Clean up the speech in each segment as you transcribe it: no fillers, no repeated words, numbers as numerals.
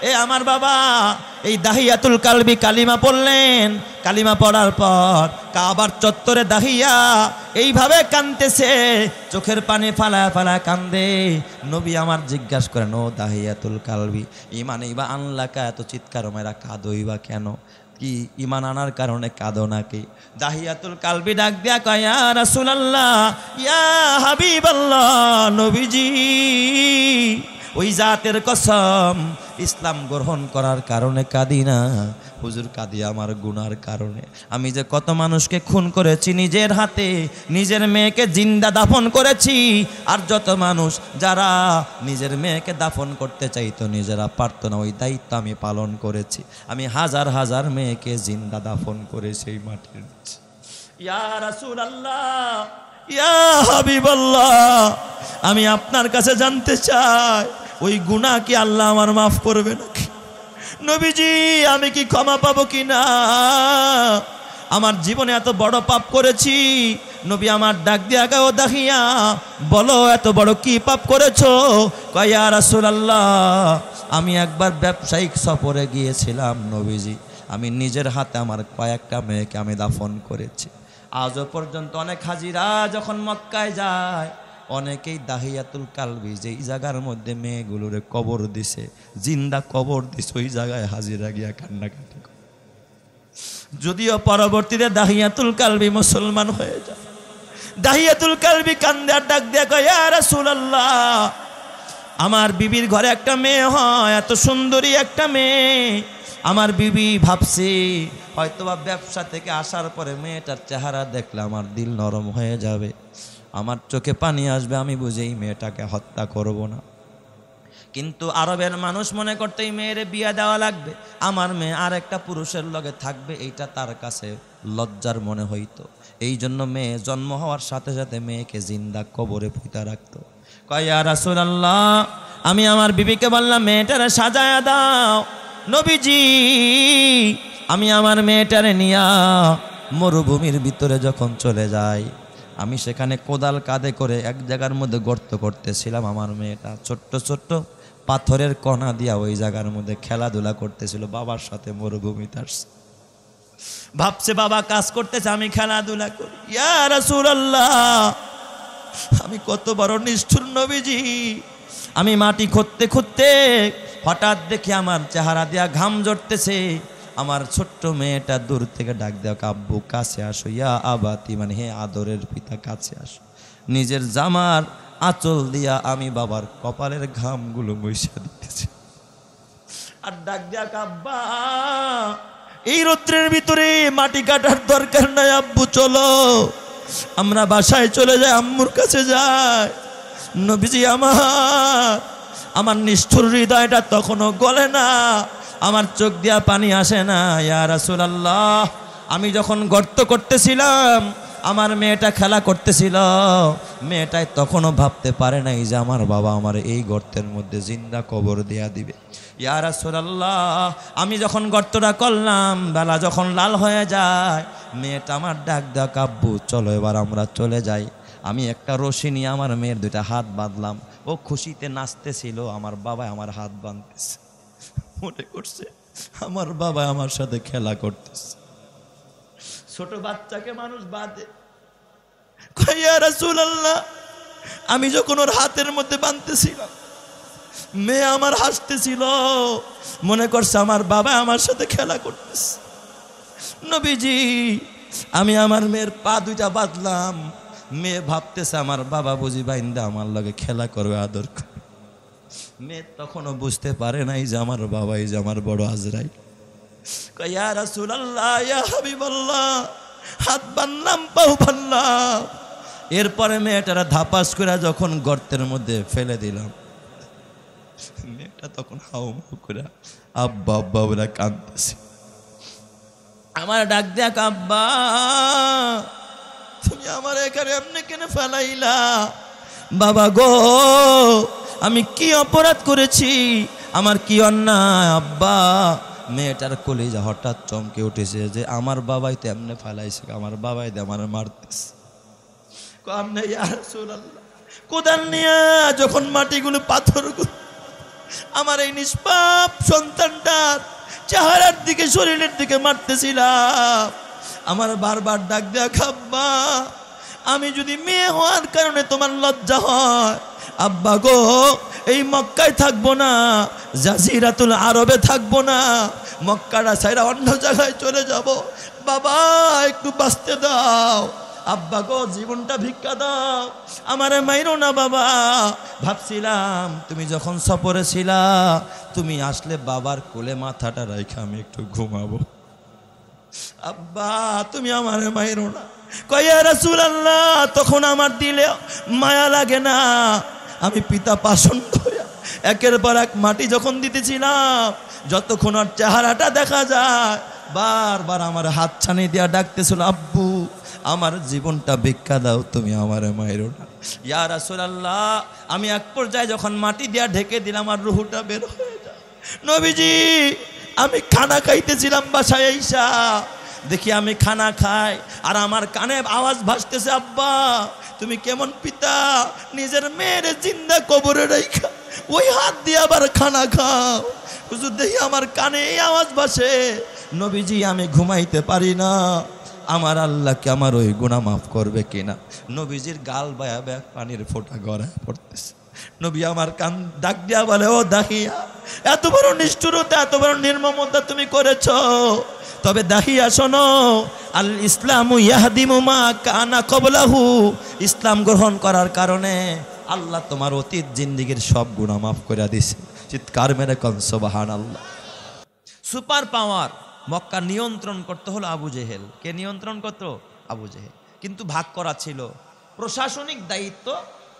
এ আমার বাবা এই দাহিয়াতুল কালবি কালিমা পড়লেন, কালিমা পড়ার পর কাবার চত্বরে দাহিয়া এইভাবে কাঁদতেছে, চোখের পানি ফালা ফালা কান্দে। নবী আমার জিজ্ঞাসা করেন, ও দাহিয়াতুল কালবি ইমান ইবা আনলাকা, এত চিৎকার মেরা কাঁদইবা কেন, কি ইমান আনার কারণে কাঁদো নাকি? দাহিয়াতুল কালবি ডাক দিয়া কয়, ইয়া রাসূলুল্লাহ, ইয়া হাবিবাল্লাহ, নবীজি ওই জাতের কসম, ইসলাম গ্রহণ করার কারণে কাঁদি না হুজুর, কাঁদি আমার গুনার কারণে। আমি যে কত মানুষকে খুন করেছি নিজের হাতে, নিজের মেয়েকে জিন্দা দাফন করেছি, আর যত মানুষ যারা নিজের মেয়েকে দাফন করতে চাইতো নিজেরা পারতো না, ওই দায়িত্ব আমি পালন করেছি। আমি হাজার হাজার মেয়েকে জিন্দা দাফন করেছি এই মাটির নিচে। ইয়া রাসূলুল্লাহ, ইয়া হাবিবাল্লাহ, আমি আপনার কাছে জানতে চাই ওই গুনাহ কি আল্লাহ আমার মাফ করবে নাকি? নবীজি আমি কি ক্ষমা পাবো কি না? আমার জীবনে এত বড় পাপ করেছি। নবী আমার ডাক দিয়া গাও, দাহিয়া বলো এত বড় কি পাপ করেছো? কয়, ইয়া রাসূলুল্লাহ, আমি একবার ব্যবসায়িক সফরে গিয়েছিলাম নবীজি, আমি নিজের হাতে আমার কয়েকটা মেয়েকে আমি দাফন করেছি। আজও পর্যন্ত অনেক হাজিরা যখন মক্কায় যায়, অনেকেই দাহিয়াতুল কালবি যেই জায়গার মধ্যে মেয়েগুলোরে কবর দিছে, জিন্দা কবর দিছে, ওই জায়গায় হাজিরা গিয়া কান্নাকাটি করে। যদিও পরবর্তীতে দাহিয়াতুল কালবি মুসলমান হয়ে যায়, দাহিয়াতুল কালবি কান্দে আর ডাক দিয়া কয়, ইয়া রাসূলুল্লাহ, আমার বিবির ঘরে একটা মেয়ে হয়, এত সুন্দরী একটা মেয়ে। আমার বিবি ভাবছে হয়তোবা ব্যবসা থেকে আসার পরে মেয়েটার চেহারা দেখলে আমার দিল নরম হয়ে যাবে, আমার চোখে পানি আসবে, আমি বুঝি এই মেয়েটাকে হত্যা করব না। কিন্তু আরবের মানুষ মনে করতে এই মেয়েরে বিয়ে দেওয়া লাগবে, আমার মেয়ে আর একটা পুরুষের লগে থাকবে, এইটা তার কাছে লজ্জার মনে হইতো। এই জন্য মেয়ে জন্ম হওয়ার সাথে সাথে মেয়েকে জিন্দা কবরে পুঁতা রাখতো। কয়, ইয়া রাসূলুল্লাহ, আমি আমার বিবিকে বললাম মেয়েটারে সাজায়া দাও। নবীজি আমি আমার মেয়েটারে নিয়া মরুভূমির ভিতরে যখন চলে যাই, আমি সেখানে কোদাল কাঁধে করে এক জায়গার মধ্যে গর্ত করতেছিলাম। আমার মেয়েটা ছোট্ট ছোট্ট পাথরের কণা দিয়া ওই জায়গার মধ্যে খেলাধুলা করতেছিল, বাবার সাথে মরুভূমিতে আসছে, ভাবছে বাবা কাজ করতেছে, আমি খেলাধুলা করি। ইয়া রাসূলুল্লাহ, আমি কত বড় নিষ্ঠুর নবীজি, আমি মাটি খুঁড়তে খুঁড়তে হঠাৎ দেখি আমার চেহারা দিয়া ঘাম ঝরতেছে। আমার ছোট্ট মেয়েটা দূর থেকে ডাক দেওয়া, আব্বু কাছে আসো, ইয়া আবাতি, মানে হে আদরের পিতা কাছে আসো। নিজের জামার আঁচল দিয়া আমি বাবার কপালের ঘামগুলো মুইছা দিতেছি, আর ডাক দেয়া, আব্বা এই রৌদ্রের ভিতরে মাটি কাটার দরকার নাই, আব্বু চলো আমরা বাসায় চলে যাই, আম্মুর কাছে যাই। নবীজি আমার নিষ্ঠুর হৃদয়টা তখনও গলে না, আমার চোখ দিয়া পানি আসে না। ইয়া রাসূলুল্লাহ, আমি যখন গর্ত করতেছিলাম, আমার মেয়েটা খেলা করতেছিল, মেয়েটাই তখনও ভাবতে পারে নাই যে আমার বাবা আমার এই গর্তের মধ্যে জিন্দা কবর দেয়া দিবে। ইয়া রাসূলুল্লাহ, আমি যখন গর্তটা করলাম, বেলা যখন লাল হয়ে যায়, মেয়েটা আমার ডাক দেয়া, আব্বু চলো এবার আমরা চলে যাই। আমি একটা রশি নিয়ে আমার মেয়ের দুইটা হাত বাঁধলাম, ও খুশিতে নাচতেছিল, আমার বাবা আমার হাত বাঁধতেছে, মনে করছে আমার বাবা আমার সাথে খেলা করতেছে। ছোট বাচ্চাকে মানুষ বাঁধে। ইয়া রাসূলুল্লাহ, আমি যখন ওর হাতের মধ্যে বাঁধতেছিলাম, মেয়ে আমার হাসতেছিল, মনে করছে আমার বাবা আমার সাথে খেলা করতেছে। নবীজি আমি আমার মেয়ের পা দুইটা বাঁধলাম, মেয়ে ভাবতেছে আমার বাবা বুঝি বাইন্দা আমার লগে খেলা করবে, আদর করবে। মেয়ে তখনও বুঝতে পারে নাই যে আমার বাবাই যে আমার বড় আজরাইল। ইয়া রাসূলুল্লাহ, ইয়া হাবিবাল্লাহ, হাত বাঁধলাম, পাও বাঁধলাম। এরপরে মেয়েটারা ধাপাস করে যখন গর্তের মধ্যে ফেলে দিলাম, মেয়েটা তখন হাউমাউ করে আব্বা আব্বা বলে কাঁদতেছে। আমার ডাক দেখ, আব্বা তুমি আমার এখানে এমনি কেন ফেলাইলা? বাবা গো, আমি কি অপরাধ করেছি, আমার কি অন্যায়? আব্বা, মেয়েটার কলিজা হঠাৎ চমকে উঠেছে যে আমার বাবাই তো এমনি ফেলাইছে, আমার বাবাই তো আমার মারতেছে। ইয়া রাসূলুল্লাহ, কোদাল নিয়ে যখন মাটিগুলো পাথরগুলো আমার এই নিষ্পাপ সন্তানটার চেহারার দিকে শরীরের দিকে মারতেছিলাম। আমার বারবার ডাক দেয়া, আব্বা আমি যদি মেয়ে হওয়ার কারণে তোমার লজ্জা হয়, আব্বা গো এই মক্কায় থাকবো না, জাজিরাতুল আরবে থাকবো না, মক্কাটা ছাইরা অন্য জায়গায় চলে যাব। বাবা একটু বাঁচতে দাও, আব্বা গো জীবনটা ভিক্ষা দাও, আমারে মাইরো না বাবা। ভাবছিলাম তুমি যখন সফরে ছিলা, তুমি আসলে বাবার কোলে মাথাটা রাইখা আমি একটু ঘুমাবো। আব্বা তুমি আমারে মাইরো না। কয়া রাসূলুল্লাহ, তখন আমার দিলে মায়া লাগে না? আমি পিতা পাষণ্ড হইয়া একের পর এক মাটি যখন দিতেছিলাম, যতক্ষণ আর চেহারাটা দেখা যায়, বারবার আমার হাত ছানি দিয়া ডাকতেছিল, আব্বু আমার জীবনটা ভিক্ষা দাও, তুমি আমারে মাইরো না। ইয়া রাসূলুল্লাহ, আমি এক পর্যায়ে যখন মাটি দিয়া ঢেকে দিলাম, আমার রুহুটা বের হয়ে যায়। নবীজি আমি খানা খাইতেছিলাম বাসায় আইসা, দেখি আমি খানা খাই আর আমার কানে আওয়াজ ভাসতেছে, আব্বা তুমি কেমন পিতা, নিজের মেয়ের জিন্দা কবরে রাইখা ওই হাত দিয়ে আবার খানা খাও। হুজুর দেখি আমার কানে এই আওয়াজ ভাসে। নবীজি আমি ঘুমাইতে পারি না, আমার আল্লাহকে আমার ওই গুনাহ মাফ করবে কিনা। নবীজির গাল বায়া বায়া পানির ফোঁটা গড়ায় পড়তেছে। নবী আমার কান ডাক দিয়া বলে, ও দাহিয়া, এত বড় নিষ্ঠুরতা, এত বড় নির্মমতা তুমি করেছ। তবে দাহিয়া শোনো, আল ইসলামু ইয়াহদিমু মা কানা ক্বাবলাহু, ইসলাম গ্রহণ করার কারণে আল্লাহ তোমার অতীত জিন্দেগীর সব গুনাহ মাফ করে দিয়েছে। চিৎকার মেরে কোন সুবহানাল্লাহ। সুপার পাওয়ার মক্কা নিয়ন্ত্রণ করতে হলো আবু জেহেল। কে নিয়ন্ত্রণ করতো? আবু জেহেল। কিন্তু ভাগ করা ছিল, প্রশাসনিক দায়িত্ব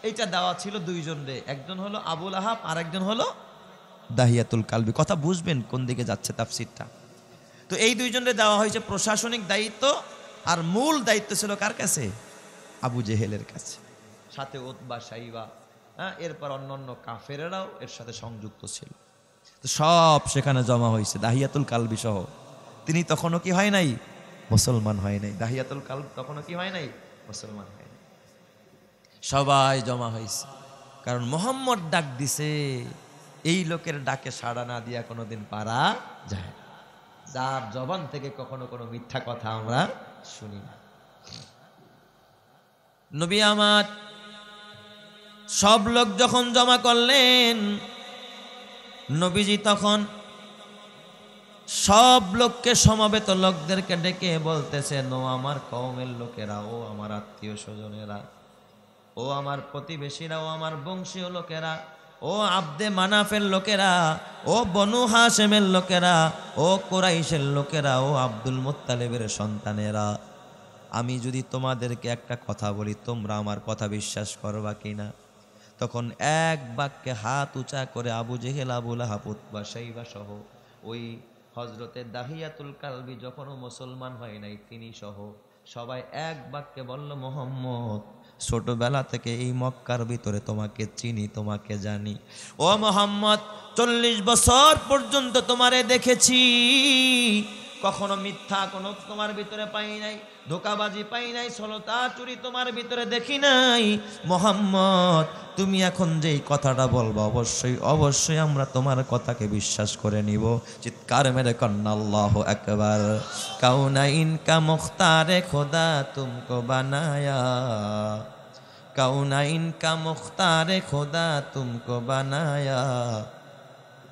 এইটা দেওয়া ছিল দুইজনরে, একজন হলো আবুল আহাব আর একজন হলো দাহিয়াতুল কালবি। কথা বুঝবেন কোন দিকে যাচ্ছে তাফসীরটা। তো এই দুইজনরে দেওয়া হয়েছে প্রশাসনিক দায়িত্ব, আর মূল দায়িত্ব ছিল কার কাছে? আবু জেহেলের কাছে, সাথে উতবা সাইবা, এরপর অন্যান্য কাফেরেরাও এর সাথে সংযুক্ত ছিল। তো সব সেখানে জমা হয়েছে, দাহিয়াতুল কালবি সহ। তিনি তখনও কি হয় নাই? মুসলমান হয় নাই। দাহিয়াতুল কালব তখনও কি হয় নাই? মুসলমান হয় নাই। সবাই জমা হয়েছে, কারণ মোহাম্মদ ডাক দিছে। এই লোকের ডাকে সাড়া না দিয়া কোনোদিন পারা যায় না, যার জবান থেকে কখনো কোনো মিথ্যা কথা আমরা শুনি না। নবী আমার সব লোক যখন জমা করলেন, নবীজি তখন সব লোককে, সমবেত লোকদেরকে ডেকে বলতেছেন, ও আমার কওমের লোকেরা, ও আমার আত্মীয় স্বজনেরা, ও আমার প্রতিবেশীরা, ও আমার বংশীয় লোকেরা, ও আব্দে মানাফের লোকেরা, ও বনু হাশেমের লোকেরা, ও কুরাইশের লোকেরা, ও আব্দুল মুত্তালিবের সন্তানেরা, আমি যদি তোমাদেরকে একটা কথা বলি, তোমরা আমার কথা বিশ্বাস করবা কিনা? তখন এক বাক্যে হাত উঁচা করে আবু জেহেল, আবুল আহাব, উতবা সাইবা সহ ওই হযরতে দাহিয়াতুল কালবি যখনও মুসলমান হয় নাই, তিনি সহ সবাই এক বাক্যে বলল, মুহাম্মদ ছোটবেলা থেকে এই মক্কার ভিতরে তোমাকে চিনি, তোমাকে জানি। ও মুহাম্মদ 40 বছর পর্যন্ত তোমারে দেখেছি, কখনো মিথ্যা কোনো তোমার ভিতরে পাই নাই, ধোকাবাজি পাই নাই, ছলতা চুরি তোমার ভিতরে দেখি নাই। মুহাম্মদ তুমি এখন যেই কথাটা বলবো, অবশ্যই অবশ্যই আমরা তোমার কথাকে বিশ্বাস করে নিব। চিৎকার মেরে কন্না আল্লাহু আকবার। কাউনাইন কা মুখতারে খোদা তুমকো বানায়া, কাউনাইন কা মুখতারে খোদা তুমকো বানায়া,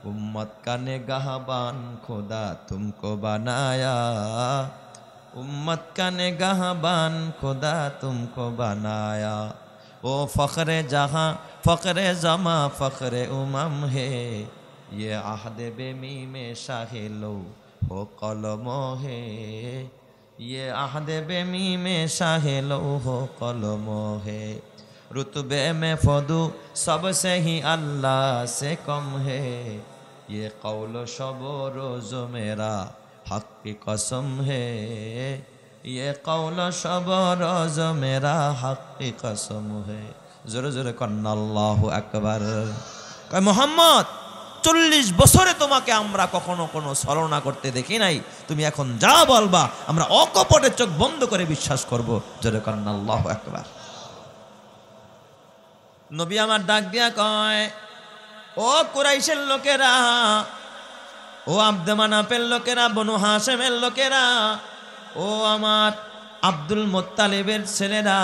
उम्मत का निगाहबान खुदा तुमको बनाया, उम्मत का निगाहबान खुदा तुमको बनाया। ओ फ़ख्रे जहाँ फ़ख्रे ज़मा फ़ख्रे उमम है, ये आहद बेमी में शाहिलो हो कलमो है, ये आहद बेमी में शाहिलो हो कलमो है। रुतबे में फदू सबसे ही अल्लाह से कम है, ये कौलो शबो रोज़ो मेरा हक की कसम है, ये कौलो शबो रोज़ो मेरा हक की कसम है। जोरे जोरे कन्ना अल्लाहु আকবার। কয় মুহাম্মদ 40 বছরে তোমাকে আমরা কখনো কোনো ছলনা করতে দেখি নাই, তুমি এখন যা বলবা আমরা অকপটে চোখ বন্ধ করে বিশ্বাস করব। জোরে কন্না আল্লাহু আকবার। নবী আমার ডাক দিয়া কয়, ও কুরাইশের লোকেরা, ও আব্দে মানাফের লোকেরা, বনু হাশেমের লোকেরা, ও আমার আব্দুল মোত্তালিবের ছেলেরা,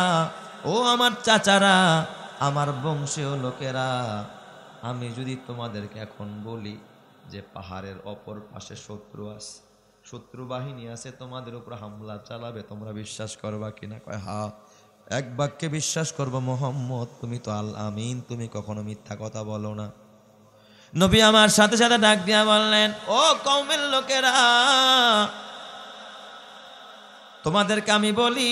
ও আমার চাচারা, আমার বংশীয় লোকেরা, আমি যদি তোমাদেরকে এখন বলি যে পাহাড়ের অপর পাশে শত্রু আছে, শত্রু বাহিনী আছে, তোমাদের উপর হামলা চালাবে, তোমরা বিশ্বাস করবা কিনা? কয় হ্যাঁ, এক বাক্যে বিশ্বাস করবো, মুহাম্মদ তুমি তো আল আমিন, তুমি কখনো মিথ্যা কথা বলো না। নবী আমার সাথে সাথে ডাক দিয়া বললেন, ও কওমের লোকেরা, তোমাদেরকে আমি বলি,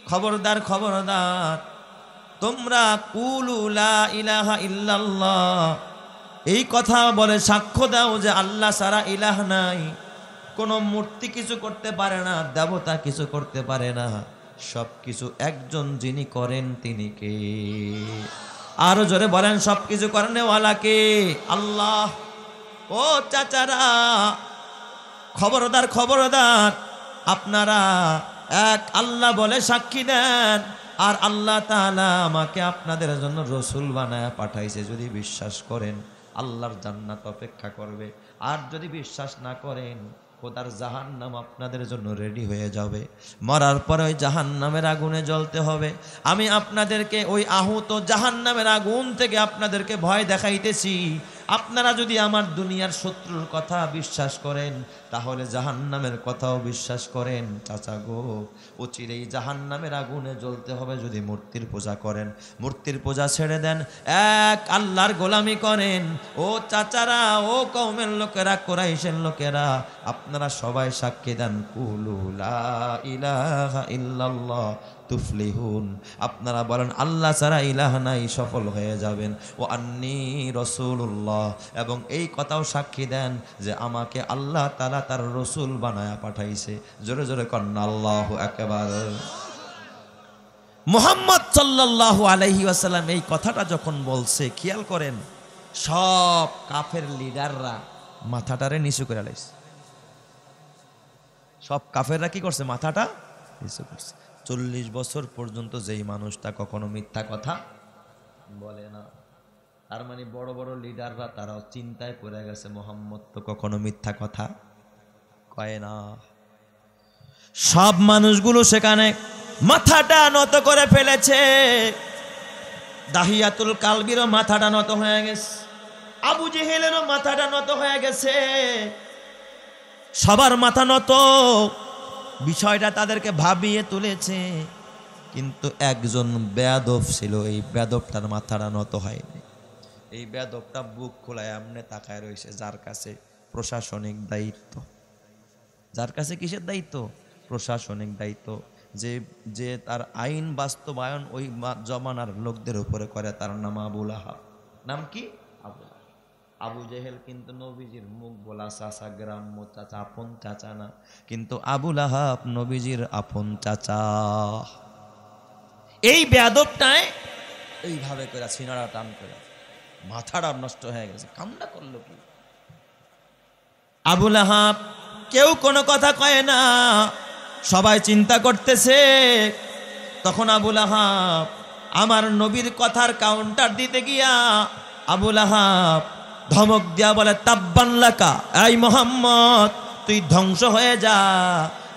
খবরদার খবরদার, তোমরা কুলু লা ইলাহা ইল্লাল্লাহ, এই কথা বলে সাক্ষ্য দাও যে আল্লাহ ছাড়া ইলাহ নাই, কোনো মূর্তি কিছু করতে পারে না, দেবতা কিছু করতে পারে না, সব কিছু একজন যিনি করেন তিনি কে? আরো জোরে বলেন, সব কিছু করেন ওয়ালা কে? আল্লাহ। ও চাচারা, খবরদার খবরদার, আপনারা এক আল্লাহ বলে সাক্ষী দেন, আর আল্লাহ তাআলা আমাকে আপনাদের জন্য রসুল বানায় পাঠাইছে, যদি বিশ্বাস করেন আল্লাহর জান্নাত অপেক্ষা করবে, আর যদি বিশ্বাস না করেন খোদার জাহান্নাম আপনাদের জন্য রেডি হয়ে যাবে, মরার পরে ওই জাহান্নামের আগুনে জ্বলতে হবে। আমি আপনাদেরকে ওই আহুত জাহান্নামের আগুন থেকে আপনাদেরকে ভয় দেখাইতেছি। আপনারা যদি আমার দুনিয়ার শত্রুর কথা বিশ্বাস করেন, তাহলে জাহান্নামের কথাও বিশ্বাস করেন। চাচা গো, অচিরেই জাহান্নামের আগুনে জ্বলতে হবে যদি মূর্তির পূজা করেন। মূর্তির পূজা ছেড়ে দেন, এক আল্লাহর গোলামি করেন। ও চাচারা, ও কওমের লোকেরা, কুরাইশের লোকেরা, আপনারা সবাই সাক্ষী দেন, কুলু লা ইলাহা ইল্লাল্লাহ তুফলিহুন, আপনারা বলেন আল্লাহ ছাড়া ইলাহ নাই, সফল হয়ে যাবেন। ও আন্নী রাসূলুল্লাহ, এবং এই কথাও সাক্ষী দেন যে আমাকে আল্লাহ তাআলা তার রসুল বানায়া পাঠাইছে। জোরে জোরে কন্না আল্লাহু আকবার। মুহাম্মদ সাল্লাল্লাহু আলাইহি ওয়াসাল্লাম এই কথাটা যখন বলছে, খেয়াল করেন, সব কাফের লিডাররা মাথাটারে নিচু করে লাইছে। সব কাফেররা কি করছে? মাথাটা নিচু করছে। 40 বছর পর্যন্ত যেই মানুষটা কখনো মিথ্যা কথা বলে না, তার মানে বড় বড় লিডাররা তারাও চিন্তায় পড়ে গেছে, মুহাম্মদ তো কখনো মিথ্যা কথা কয় না। সব মানুষগুলো সেখানে মাথাটা নত করে ফেলেছে। দাহিয়াতুল কালবিরও মাথাটা নত হয়ে গেছে, আবু জেহেলেরও মাথাটা নত হয়ে গেছে, সবার মাথা নত। বিষয়টা তাদেরকে ভাবিয়ে তুলেছে, কিন্তু একজন বেয়াদব ছিল, এই বেয়াদবটার মাথাটা নত হয়নি। এই বেয়াদবটা বুক খোলায় এমনি তাকায় রয়েছে, যার কাছে প্রশাসনিক দায়িত্ব। যার কাছে কিসের দায়িত্ব? প্রশাসনিক দায়িত্ব। যে তার আইন বাস্তবায়ন ওই জমানার লোকদের উপরে করে, তার নাম আবু লাহাব। নাম কি? আবু লাহাব। আবু জেহেল কিন্তু নবীজির মুখ বলা চাচা, গ্রাম্য চাচা, আপন চাচা না, কিন্তু আবু লাহাব নবীজির আপন চাচা। এই বেয়াদবটায় এইভাবে করে সিনারা টান করে মাথাটা নষ্ট হয়ে গেছে। কামনা করলো কি? আবু লাহাব কেউ কোনো কথা কয় না, সবাই চিন্তা করতেছে। তখন আবু লাহাব আমার নবীর কথার কাউন্টার দিতে গিয়া আবু লাহাব ধমক দিয়া বলে, তাব্বান লাকা, এই মুহাম্মদ তুই ধ্বংস হয়ে যা,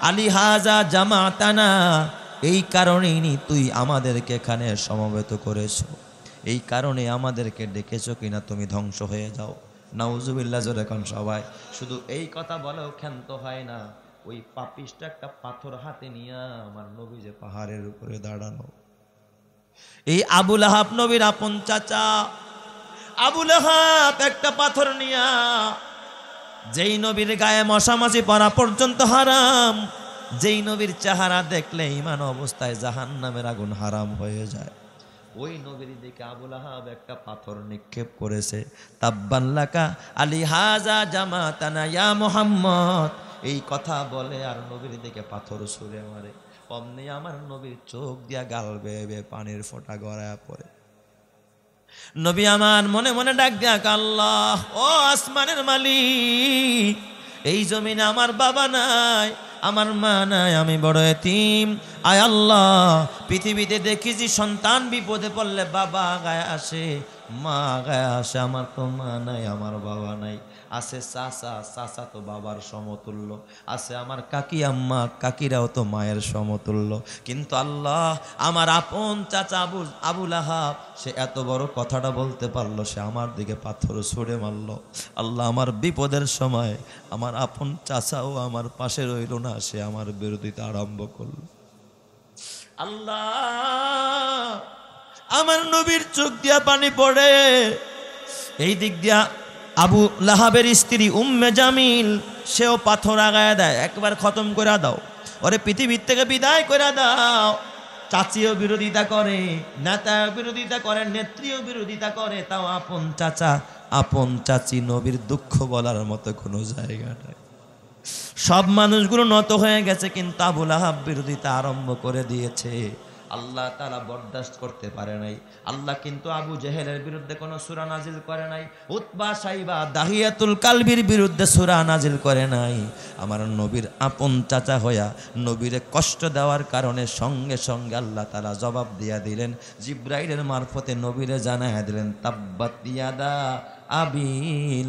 আলী হাজা জামাতানা, এই কারণেই তুই আমাদেরকে এখানে সমবেত করেছো, এই কারণে আমাদেরকে ডেকেছো কিনা, তুমি ধ্বংস হয়ে যাও। নাউজুবিল্লাহ জোরে কোন সবাই। শুধু এই কথা বলেও ক্ষান্ত হয় না, ওই পাপিষ্টা একটা পাথর হাতে নিয়ে আমার নবী যে পাহাড়ের উপরে দাঁড়ানো। এই আবু লাহাব নবীর আপন চাচা। আবু লাহাব একটা পাথর নিয়া, যেই নবীর গায়ে মশামাছি পড়া পর্যন্ত হারাম, যেই নবীর চেহারা দেখলে ইমান অবস্থায় জাহান্নামের আগুন হারাম হয়ে যায়, ওই নবীর দিকে আবু লাহাব একটা পাথর নিক্ষেপ করেছে। তাব্বান লাকা আলী হাজা জামাতানা ইয়া মুহাম্মদ, এই কথা বলে আর নবীর দিকে পাথর ছুঁড়ে মারে। অমনি আমার নবীর চোখ দিয়া গাল বেয়ে পানির ফোঁটা গড়ায়া পড়ে। নবী আমার মনে মনে ডাক দিয়া, আল্লাহ, ও আসমানের মালিক, এই জমিনে আমার বাবা নাই, আমার মা নাই, আমি বড় এতিম। আয় আল্লাহ, পৃথিবীতে দেখেছি সন্তান বিপদে পড়লে বাবা আগায় আসে, মা আগায় আসে। আমার তো মা নাই, আমার বাবা নাই। আছে চাচা, চাচা তো বাবার সমতুল্য। আছে আমার কাকি আম্মা, কাকিরাও তো মায়ের সমতুল্য। কিন্তু আল্লাহ, আমার আপন চাচা আবুল আহাব, সে এত বড় কথাটা বলতে পারলো, সে আমার দিকে পাথর ছুঁড়ে মারলো। আল্লাহ, আমার বিপদের সময় আমার আপন চাচাও আমার পাশে রইল না, সে আমার বিরোধিতা আরম্ভ করলো। আল্লাহ, আমার নবীর চোখ দিয়া পানি পড়ে। এই দিক দিয়া আবু লাহাবের স্ত্রী উম্মে জামিল, সেও পাথর আগায় দেয়, একবার খতম করে দাও, ওরে পৃথিবীর থেকে বিদায় করে দাও। চাচিও বিরোধিতা করে, নেতাও বিরোধিতা করে, নেত্রীও বিরোধিতা করে, তাও আপন চাচা আপন চাচি নবীর দুঃখ বলার মতো কোনো জায়গা নাই। সব মানুষগুলো নত হয়ে গেছে, কিন্তু আবু লাহাব বিরোধিতা আরম্ভ করে দিয়েছে। আল্লাহ তাআলা বরদাস্ত করতে পারে নাই। আল্লাহ কিন্তু আবু জেহেলের বিরুদ্ধে কোনো সূরা নাজিল করে নাই, উতবা সাইবা দাহিয়াতুল কালবির বিরুদ্ধে সূরা নাজিল করে নাই। আমার নবীর আপন চাচা হইয়া নবীরে কষ্ট দেওয়ার কারণে সঙ্গে সঙ্গে আল্লাহ তাআলা জবাব দিয়া দিলেন, জিব্রাইলের মারফতে নবীরে জানায়া দিলেন, তাব্বাত ইয়াদা আবি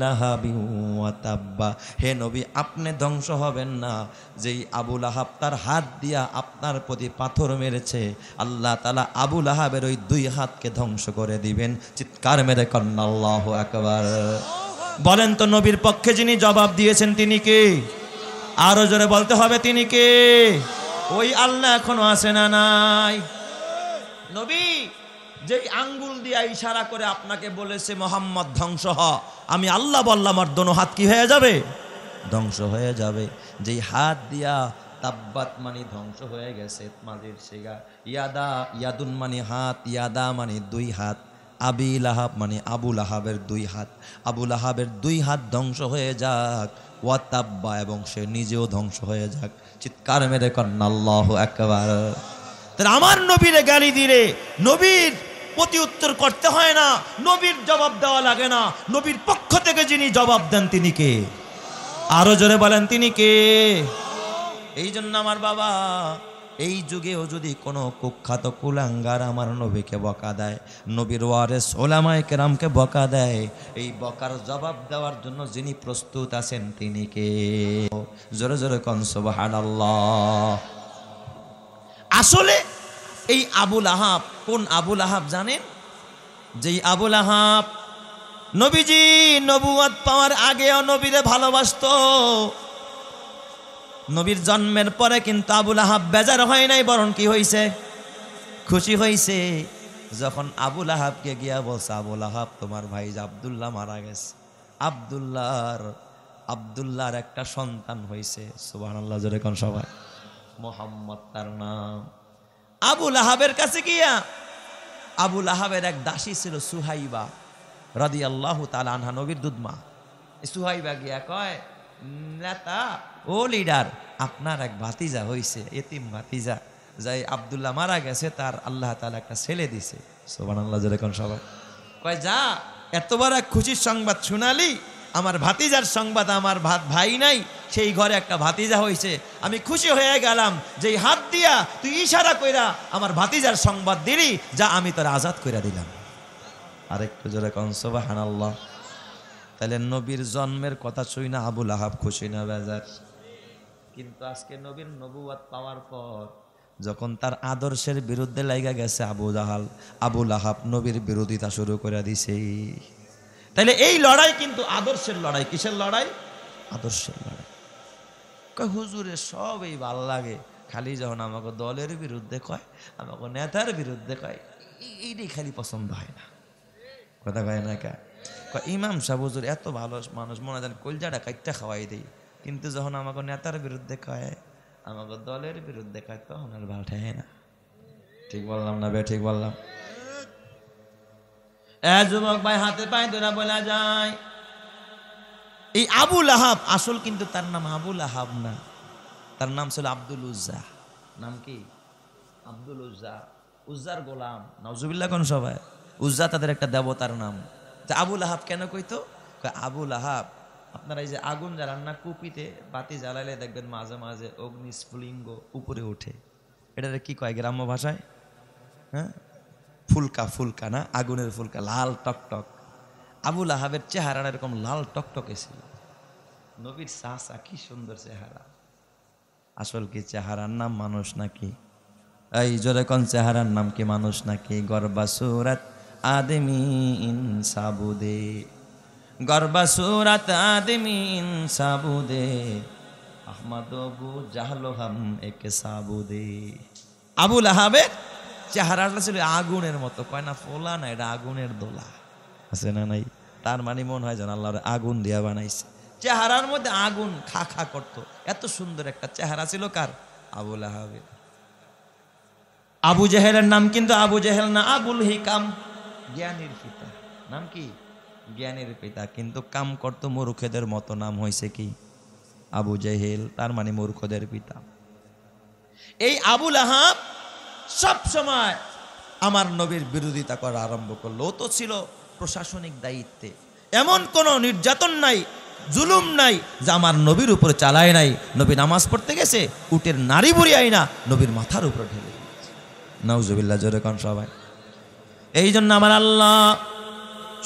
লাহাবি ওয়া তাব্বা। হে নবী, আপনি ধ্বংস হবেন না। যেই আবু লাহাব তার হাত দিয়া আপনার প্রতি পাথর মেরেছে, আল্লাহ তাআলা আবু লাহাবের ওই দুই হাতকে ধ্বংস করে দিবেন। চিৎকার মেরে কন্না আল্লাহু আকবার। বলেন তো, নবীর পক্ষে যিনি জবাব দিয়েছেন তিনি কে? আরো জোরে বলতে হবে, তিনি কে? ওই আল্লাহ এখনো আছে না নাই? নবী যেই আঙ্গুল দিয়া ইশারা করে আপনাকে বলেছে মোহাম্মদ ধ্বংস হ, আমি আল্লাহ বললাম আর দোনো হাত কি হয়ে যাবে? ধ্বংস হয়ে যাবে। যেই হাত দিয়া তাব্বাত মানে ধ্বংস হয়ে গেছে, মাঝের সেগা ইয়াদা, ইয়াদুন মানে হাত, ইয়াদা মানে দুই হাত, আবি লাহাব মানে আবু লাহাবের দুই হাত। আবু লাহাবের দুই হাত ধ্বংস হয়ে যাক, ওয়া তাব্বা, এবং সে নিজেও ধ্বংস হয়ে যাক। চিৎকার মেরে কন্না আল্লাহু আকবার। তাহলে আমার নবীরে গালি দিলে নবীর প্রতি উত্তর করতে হয় না, নবীর জবাব দেওয়া লাগে না। নবীর পক্ষ থেকে যিনি জবাব দেন তিনি কে? আরো জোরে বলেন, তিনি কে? এই জন্য আমার বাবা, এই যুগেও যদি কোনো কুখ্যাত কুলাঙ্গার আমার নবীকে বকা দেয়, নবীর ওয়ারেস ওলামায়ে কেরামকে বকা দেয়, এই বকার জবাব দেওয়ার জন্য যিনি প্রস্তুত আছেন তিনি কে? জোরে জোরে কোন সুবহানাল্লাহ। আসলে এই আবুল আহাব কোন আবুল আহাব জানেন? যেই আবুল আহাব নবীজি নবুয়ত পাওয়ার আগেও নবীরে ভালোবাসতো। নবীর জন্মের পরে কিন্তু আবুল আহাব বেজার হয় নাই, বরং কি হইছে? খুশি হইছে। যখন আবুল আহাবকে গিয়া বলছে, আবুল আহাব তোমার ভাই আব্দুল্লাহ মারা গেছে, আব্দুল্লাহর একটা সন্তান হইছে। সুবহানাল্লাহ, জোরে কোন সবাই। মোহাম্মদ তার নাম। আবুল আহাবের কাছে গিয়া, আবুল আহাবের এক দাসী ছিল সুহাইবা রাদিয়াল্লাহু তাআলা আনহা, নবীর দুধমা। সুহাইবা গিয়া কয়, নেতা ও লিডার, আপনার এক ভাতিজা হইছে, এতিম ভাতিজা, যাই আব্দুল্লাহ মারা গেছে, তার আল্লাহ তাআলা একটা ছেলে দিছে। সুবহানাল্লাহ, যেরকম সবাই কয়, যা এতবার এক খুশির সংবাদ শুনালি, আমার ভাতিজার সংবাদ, আমার ভাই নাই, সেই ঘরে একটা ভাতিজা হইছে, আমি খুশি হয়ে গেলাম। যেই হাত দিয়া তুই ইশারা কইরা আমার ভাতিজার সংবাদ দিলি, যা আমি তোর আজাদ কইরা দিলাম। আরেকটু জোরে কোন সুবহানাল্লাহ। তাহলে নবীর জন্মের কথা শুই না আবুল আহাব খুশি না বেজার? কিন্তু আজকে নবীর নবুয়ত পাওয়ার পর যখন তার আদর্শের বিরুদ্ধে লাগা গেছে আবুল আহাব নবীর বিরোধিতা শুরু করে দিছে। তাহলে এই লড়াই কিন্তু আদর্শের লড়াই। কিসের লড়াই? আদর্শের লড়াই। কয় হুজুরের সব এই ভাল লাগে, খালি যখন আমাকে দলের বিরুদ্ধে কয়, আমাকে নেতার বিরুদ্ধে কয়, এইটাই খালি পছন্দ হয় না। কথা কয় না কে? ইমাম সাহেব হুজুর এত ভালো মানুষ, মনে হয় কলজাটা কাইটটা খাওয়াই দেই, কিন্তু যখন আমাকে নেতার বিরুদ্ধে কয়, আমাকে দলের বিরুদ্ধে কয়, তখন আর ভাল ঠেয় না। ঠিক বললাম না বে? ঠিক বললাম? যুবক ভাই, হাতে পায়ে ধরা বলা যায়, এই আবুল আহাব আসল কিন্তু তার নাম আবুল আহাব না, তার নাম ছিল আব্দুল উজ্জা। নাম কি? আব্দুল উজ্জা, উজ্জার গোলাম। নাউজুবিল্লাহ কোন সবাই। উজ্জা তাদের একটা দেবতার নাম। আবুল আহাব কেন কইতো? আবুল আহাব আপনারা এই যে আগুন জ্বালান না, কুপিতে বাতি জ্বালালে দেখবেন মাঝে মাঝে অগ্নিস্ফুলিঙ্গ উপরে ওঠে, এটারে কি কয় গ্রাম্য ভাষায়? হ্যাঁ, ফুলকা। ফুলকা না, আগুনের ফুলকা, লাল টকটক। আবু লাহাবের চেহারাটা এরকম লাল টকটকে ছিল। নবীর চাচা, কি সুন্দর চেহারা। আসল কি চেহারার নাম মানুষ নাকি? এই জোরে কোন চেহারার নাম কি মানুষ নাকি? গর্বা সুরাত আদমি ইনসাবুদে, গর্বা সুরাত আদমি ইনসাবুদে, আহমদ আবু জাহল হাম এক সাবুদে। আবু লাহাবের চেহারাটা ছিল আগুনের মতো, কয় না ফোলা না, এটা আগুনের দোলা আছে না নাই? তার মানে মনে হয় যেন আল্লাহর আগুন দিয়া বানাইছে। চেহারার মধ্যে আগুন খা খা করতো, এত সুন্দর একটা চেহারা ছিল কার? আবু লাহাবের। আবু জেহেলের নাম কিন্তু আবু জেহেল না, আবুল হিকাম, জ্ঞানীর পিতা। নাম কি? জ্ঞানীর পিতা, কিন্তু কাম করতো মূর্খদের মতো। নাম হয়েছে কি? আবু জেহেল, তার মানে মূর্খদের পিতা। এই আবু লাহাব সব সময় আমার নবীর বিরোধিতা করা আরম্ভ করলো। ও তো ছিল প্রশাসনিক দায়িত্বে, এমন কোন নির্যাতন নাই, জুলুম নাই যা আমার নবীর উপরে চালায় নাই। নবী নামাজ পড়তে গেছে, উটের নারী বুড়ি আইনা নবীর মাথার উপরে ঢেলে দিয়েছে। নাউজুবিল্লাহ, জোরে কোন সবাই। এই জন্য আমার আল্লাহ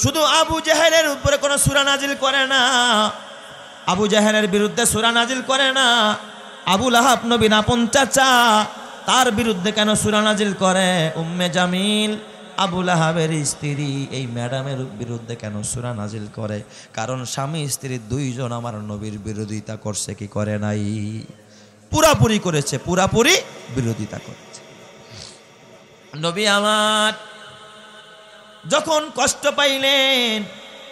শুধু আবু জেহেলের উপরে কোনো সূরা নাজিল করে না, আবু জেহেলের বিরুদ্ধে সূরা নাজিল করে না। আবু লাহাব নবীর আপন চাচা, তার বিরুদ্ধে কেন সূরা নাজিল করে? উম্মে জামিল, আবু লাহাবের স্ত্রী, এই ম্যাডামের বিরুদ্ধে কেন সূরা নাজিল করে? কারণ স্বামী স্ত্রী দুইজন আমার নবীর বিরোধিতা করছে কি করে নাই? পুরাপুরি করেছে, পুরাপুরি বিরোধিতা করেছে। নবী আমার যখন কষ্ট পাইলেন,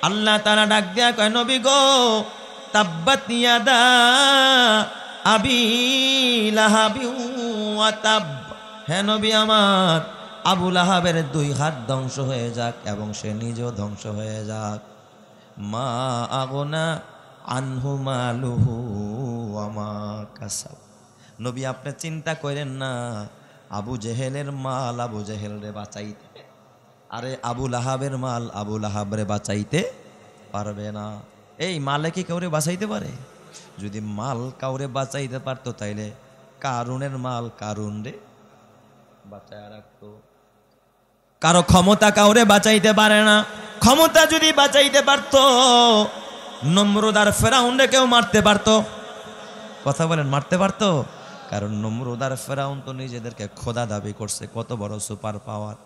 আল্লাহ তাআলা ডাক দেয়া কয়, নবী গো, তাব্বাত ইয়াদা আবি লাহাবি ওয়া তাব। হে নবী আমার, আবু লাহাবের দুই হাত ধ্বংস হয়ে যাক এবং সে নিজেও ধ্বংস হয়ে যাক। মা আগনা আনহু মালুহু ওয়া মা কাসাব। নবী আপনি চিন্তা করেন না, আবু জেহেলের মাল আবু জেহেল রে বাঁচাইতে, আরে আবু লাহাবের মাল আবু লাহাব রে বাঁচাইতে পারবে না। এই মালে কি কাউরে বাঁচাইতে পারে? যদি মাল কাউরে বাঁচাইতে পারতো তাইলে কারুনের মাল কারুন রে বাঁচায় রাখতো। কারো ক্ষমতা কাউরে বাঁচাইতে পারে না। ক্ষমতা যদি বাঁচাইতে পারতো, নমরুদ আর ফেরাউন রে কেউ মারতে পারতো? কথা বলেন, মারতে পারতো? কারণ নমরুদ আর ফেরাউন তো নিজেদেরকে খোদা দাবি করছে, কত বড় সুপার পাওয়ার।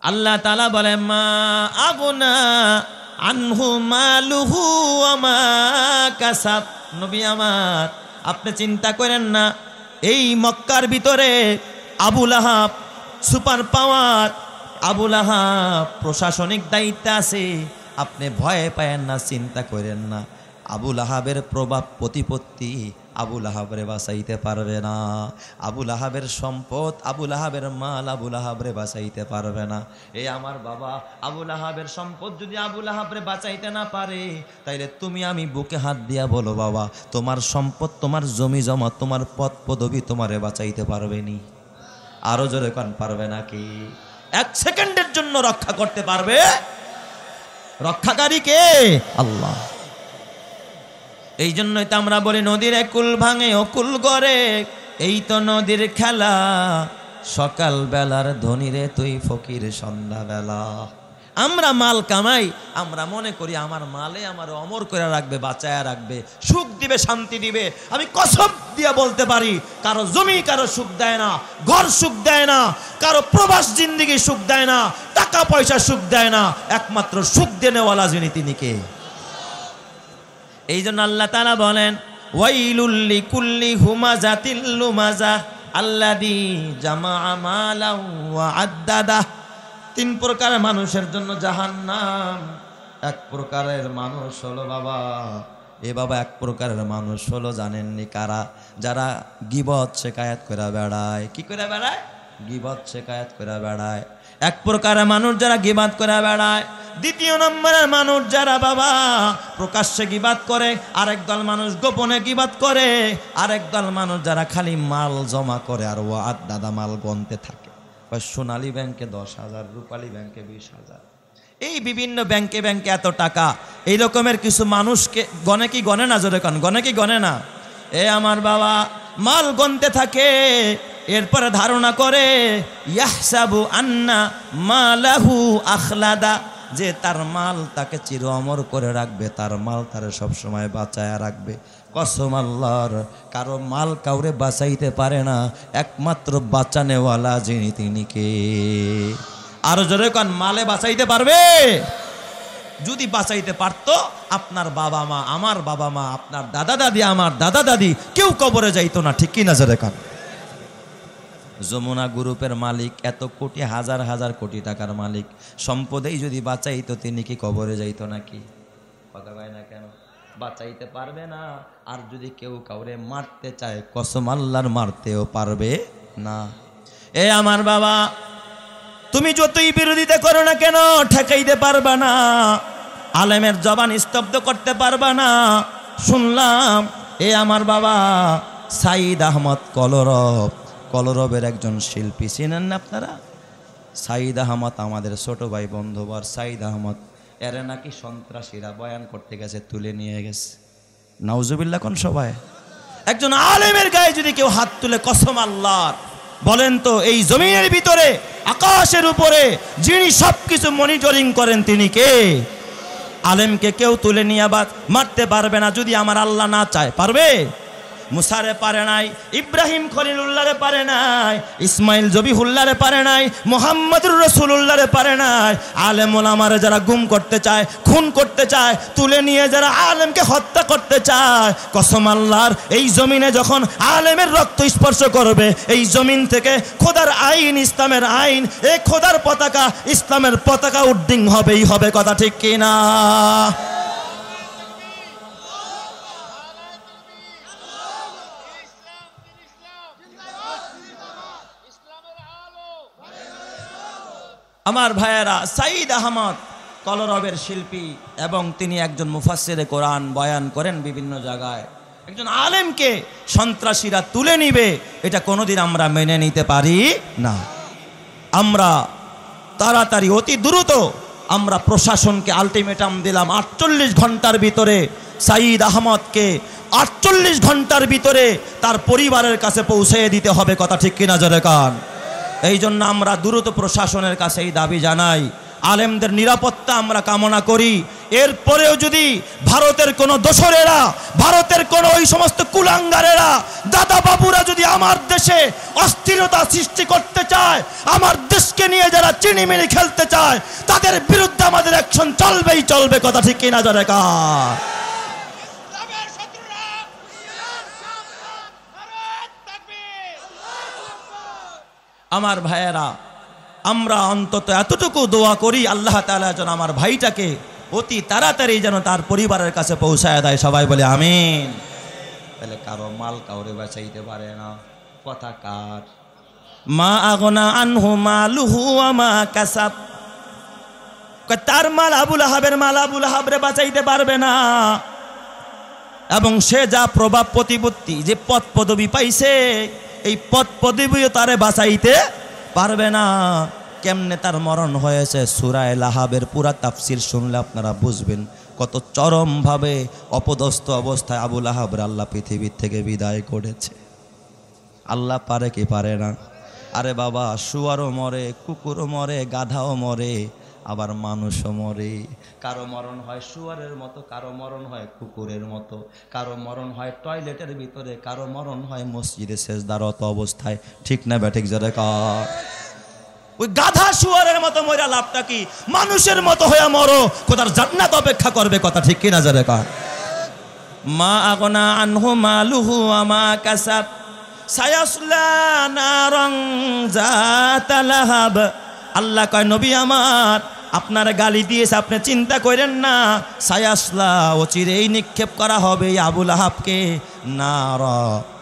আল্লাহ তাআলা বলে, মা আগনা আনহু মালুহু ওয়া মা কাসাব। নবী আমার, আপনি চিন্তা করেন না, এই মক্কার ভিতরে আবু লাহাব সুপার পাওয়ার, আবু লাহাব প্রশাসনিক দায়িত্বে আছে। আপনি ভয় পায়েন না, চিন্তা করেন না। আবু লাহাবের প্রভাব প্রতিপত্তি আবু লাহাবরে বাঁচাইতে পারবে না। আবু লাহাবের সম্পদ, আবু লাহাবের মাল আবু লাহাবরে বাঁচাইতে পারবে না। এই আমার বাবা, আবু লাহাবের সম্পদ যদি আবু লাহাবরে বাঁচাইতে না পারে, তাইলে তুমি আমি বুকে হাত দিয়া বলো, বাবা তোমার সম্পদ, তোমার জমি জমা, তোমার পদ পদবি তোমারে বাঁচাইতে পারবে নি? আরো জোরে কোন পারবে নাকি? এক সেকেন্ডের জন্য রক্ষা করতে পারবে? রক্ষাকারী কে? আল্লাহ। এই জন্যই তো আমরা বলি, নদীর কুল ভাঙে অকুল গড়ে, এই তো নদীর খেলা, সকাল বেলার ধনীরে তুই ফকির সন্ধ্যা বেলা। আমরা মাল কামাই, আমরা মনে করি আমার মালে আমার অমর করে রাখবে, বাঁচায়া রাখবে, সুখ দিবে, শান্তি দিবে। আমি কসম দিয়ে বলতে পারি, কারো জমি কারো সুখ দেয় না, ঘর সুখ দেয় না, কারো প্রবাস জিন্দেগি সুখ দেয় না, টাকা পয়সা সুখ দেয় না, একমাত্র সুখ দেনেওয়ালা যিনি তিনি কে? এই জন্য আল্লাহ তাআলা বলেন, ওয়াইলুল লিকুল্লি হুমাজাতিল লুমাজা আল্লাযী জামাআ মালাও ওয়া আদ্দাদা। তিন প্রকার মানুষের জন্য জাহান্নাম। এক প্রকারের মানুষ হলো বাবা, বাবা এক প্রকারের মানুষ হলো জানেননি কারা? যারা গীবত শিকায়াত করে বেড়ায়। কি করে বেড়ায়? গীবত শিকায়াত করে বেড়ায়। এক প্রকারের মানুষ যারা গীবত করে বেড়ায়। দ্বিতীয় নম্বরের মানুষ যারা বাবা প্রকাশ্যে গীবত করে, আরেক দল মানুষ গোপনে গীবত করে, আরেক দল মানুষ যারা খালি মাল জমা করে আর ওয়াদ দাদা মাল গনতে থাকে। সোনালী ব্যাংকে 10,000, রূপালী ব্যাংকে 20,000। এই বিভিন্ন ব্যাংকে ব্যাংকে এত টাকা, এই রকমের কিছু মানুষকে গনে কি গনে না, জোরে কান, গনে কি গনে না? এ আমার বাবা মাল গনতে থাকে, এরপরে ধারণা করে ইয়াহসাবু আন্না মালাহু আখলাদা, যে তার মাল তাকে চির অমর করে রাখবে, তার মাল তারে সবসময় বাঁচায় রাখবে। কসম আল্লাহর, কারো মাল কাউরে বাঁচাইতে পারে না, একমাত্র বাঁচানেওয়ালা যিনি তিনি কে? আরো জোরে কান, মালে বাঁচাইতে পারবে? যদি বাঁচাইতে পারতো আপনার বাবা মা, আমার বাবা মা, আপনার দাদা দাদি, আমার দাদা দাদি কেউ কবরে যাইতো না, ঠিক কি না জোরে কান? যমুনা গ্রুপের মালিক, এত কোটি হাজার হাজার কোটি টাকার মালিক, সম্পদেই যদি বাঁচাইতো তিনি কি কবরে যাইতো নাকি? কথা কয় না কেন? বাঁচাইতে পারবে না। আর যদি কেউ কাউরে মারতে চায়, কসম আল্লাহর মারতেও পারবে না। এ আমার বাবা, তুমি যতই বিরোধিতা করো না কেন, ঠেকাইতে পারবা না, আলেমের জবান স্তব্ধ করতে পারবা না। শুনলাম এ আমার বাবা সাইদ আহমদ কলরবের একজন শিল্পী, চিনেন না আপনারা? সাইদ আহমদ আমাদের ছোট ভাই বন্ধুবর সাইদ আহমদ, এরা নাকি সন্ত্রাসীরা বয়ান করতে গেছে, তুলে নিয়ে গেছে। নাউজুবিল্লাহ কোন সবাই? একজন আলেমের গায়ে যদি কেউ হাত তুলে, কসম আল্লাহর, বলেন তো এই জমিনের ভিতরে আকাশের উপরে যিনি সবকিছু মনিটরিং করেন তিনি কে? আলেমকে কেউ তুলে নিয়ে আবার মারতে পারবে না যদি আমার আল্লাহ না চায়। পারবে? মুসারে পারে নাই, ইব্রাহিম খলিলুল্লাহরে পারে নাই, ইসমাইল জবিহুল্লাহরে পারে নাই, মুহাম্মদুর রাসূলুল্লাহরে পারে নাই। আলেম ওলামারে যারা গুম করতে চায়, খুন করতে চায়, তুলে নিয়ে যারা আলেমকে হত্যা করতে চায়, কসম আল্লাহর, এই জমিনে যখন আলেমের রক্ত স্পর্শ করবে, এই জমিন থেকে খোদার আইন, ইসলামের আইন, এই খোদার পতাকা, ইসলামের পতাকা উড্ডিং হবেই হবে। কথা ঠিক কিনা? আমার ভাইয়েরা, সাইদ আহমদ কলরবের শিল্পী এবং তিনি একজন মুফাসসিরে কোরআন, বয়ান করেন বিভিন্ন জায়গায়। একজন আলেমকে সন্ত্রাসীরা তুলে নিবে, এটা কোনোদিন আমরা মেনে নিতে পারি না। আমরা তাড়াতাড়ি, অতি দ্রুত আমরা প্রশাসনকে আলটিমেটাম দিলাম, 48 ঘন্টার ভিতরে সাইদ আহমদকে 48 ঘন্টার ভিতরে তার পরিবারের কাছে পৌঁছে দিতে হবে। কথা ঠিক কিনা জোরে কান? এই জন্য আমরা দ্রুত প্রশাসনের কাছে এই দাবি জানাই, আলেমদের নিরাপত্তা আমরা কামনা করি। এরপরেও যদি ভারতের কোনো দোসরেরা, ভারতের কোনো ওই সমস্ত কুলাঙ্গারেরা, দাদা বাবুরা যদি আমার দেশে অস্থিরতা সৃষ্টি করতে চায়, আমার দেশকে নিয়ে যারা চিনিমিনি খেলতে চায়, তাদের বিরুদ্ধে আমাদের অ্যাকশন চলবেই চলবে। কথা ঠিক কিনা জোরে কান? আমার ভাইয়েরা, আমরা অন্তত এতটুকু দোয়া করি, আল্লাহ তাআলা যেন আমার ভাইটাকে অতি তাড়াতাড়ি যেন তার পরিবারের কাছে পৌঁছায় দেয়। সবাই বলে আমিন। তাহলে কারো মাল কাউরে বাঁচাইতে পারে না। কথা কার? মা আগনা আনহু মালুহু ওয়া মা কাসাব। তার মাল, আবুল আহাবের মাল আবুল আহাবরে বাঁচাইতে পারবে না, এবং সে যা প্রভাব প্রতিপত্তি, যে পদ পদবি পাইছে, এই পদ পদবিও তারে বাঁচাইতে পারবে না। কেমনে তার মরণ হয়েছে, সূরা লাহাবের পুরা তাফসির শুনলে আপনারা বুঝবেন কত চরমভাবে অপদস্থ অবস্থায় আবুল আহাবরে আল্লাহ পৃথিবীর থেকে বিদায় করেছে। আল্লাহ পারে কি পারে না? আরে বাবা, শুয়ারও মরে, কুকুরও মরে, গাধাও মরে, আবার মানুষও মরে। কারো মরণ হয় শুয়ারের মতো, কারো মরণ হয় কুকুরের মতো, কারো মরণ হয় টয়লেটের ভিতরে, কারো মরণ হয় মসজিদে সেজদারত অবস্থায়। ঠিক না ব্যাঠিক জোরে কার? ওই গাধা শুয়ারের মতো মরা লাভটা কি? মানুষের মতো হয়ে মরো, খোদার জান্নাত অপেক্ষা করবে। কথা ঠিক কিনা জোরে কার? মা আগনা আনহু মালুহু ওয়া মা কাসাব সায়াসলা নারান যাতা লাহাব। আল্লাহ কয়, নবী আমার, আপনার গালি দিয়েছে, আপনি চিন্তা করেন না, সায়াসলা, অচিরেই নিক্ষেপ করা হবে আবুল আহাবকে নারা,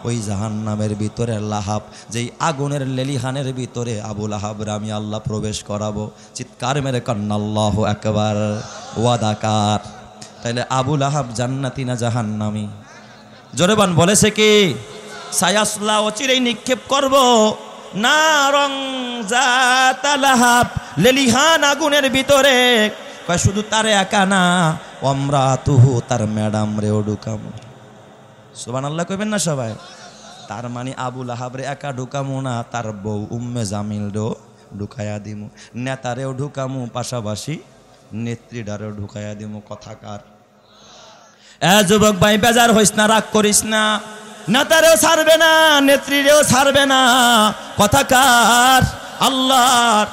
ওই জাহান্নামের ভিতরে। লাহাব, যেই আগুনের লেলিহানের ভিতরে আবুল আহাবরে আমি আল্লাহ প্রবেশ করাবো। চিৎকার মেরে কন্না আল্লাহু আকবার। ওয়াদাকার। তাইলে আবুল আহাব জান্নাতি না জাহান্নামী? জোরেবান বলেছে কি? সায়াসলা, অচিরেই নিক্ষেপ করব নারং যাতা লাহাব, লেলিহান আগুনের ভিতরে। কয় শুধু তারে একা না, ওয়ামরাতুহু তার ম্যাডাম রেও ঢুকামু। সুবহানাল্লাহ কইবেন না সবাই? তার মানে আবু লাহাবরে একা ঢুকামু না, তার বউ উম্মে জামিলরেও ঢুকাইয়া দিমু, নেতারেও ঢুকামু, পাশাপাশি নেত্রীডারেও ঢুকাইয়া দিমু। কথাকার যুবক ভাই বেজার হইস না, রাগ করিস না, নেতারেও ছাড়বে না, নেত্রীরেও ছাড়বে না। কথাকার আল্লাহর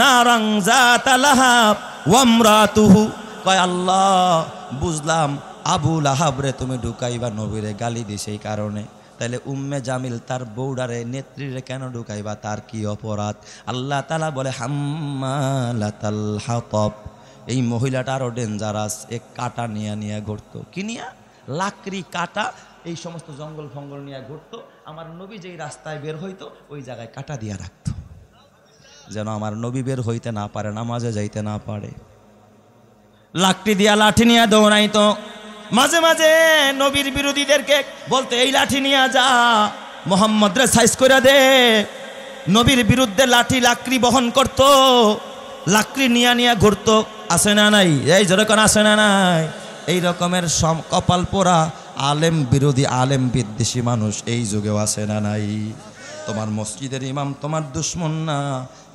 নারাং যাতা লাহাব ওয়ামরাতুহু, কয় আল্লাহ বুঝলাম আবু লাহাবরে তুমি ঢুকাইবা, নবীরে গালি দিছে এই কারণে, তাহলে উম্মে জামিল তার বউডারে নেত্রীরে কেন ঢুকাইবা, তার কি অপরাধ? আল্লাহ তাআলা বলে হাম্মালাতাল হাতাব, এই মহিলাটা আরো ডেঞ্জারাস, এক কাটা নিয়ে ঘুরতো। কি নিয়া? লাকড়ি, কাটা, এই সমস্ত জঙ্গল ফঙ্গল নিয়ে ঘুরতো। আমার নবী যেই রাস্তায় বের হইতো ওই জায়গায় কাটা দিয়া রাখতো, যেন আমার নবী বের হইতে না পারে, নামাজে যাইতে না পারে। লাকড়ি দিয়া লাঠি নিয়ে দৌড়াইতো। মাঝে মাঝে নবীর বিরোধীদেরকে বলতে এই লাঠি নিয়ে যা, মোহাম্মদ রে সাইজ করে দে। নবীর বিরুদ্ধে লাঠি লাকড়ি বহন করত, লাকড়ি নিয়ে ঘুরতো। আসে না নাই? এই যেরকম আসে না নাই? এই রকমের কপাল পোড়া আলেম বিরোধী, আলেম বিদ্বেষী মানুষ এই যুগেও আসে না নাই? তোমার মসজিদের ইমাম তোমার দুশ্মন না,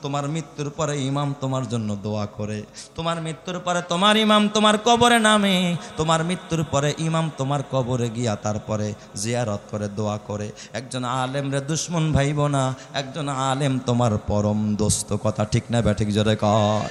তোমার মৃত্যুর পরে ইমাম তোমার জন্য দোয়া করে, তোমার মৃত্যুর পরে তোমার ইমাম তোমার কবরে নামে, তোমার মৃত্যুর পরে ইমাম তোমার কবরে গিয়া তারপরে জিয়ারত করে দোয়া করে। একজন আলেম রে দুশ্মন ভাইব না, একজন আলেম তোমার পরম দোস্ত। কথা ঠিক না ব্যাঠিক? জোরে কর।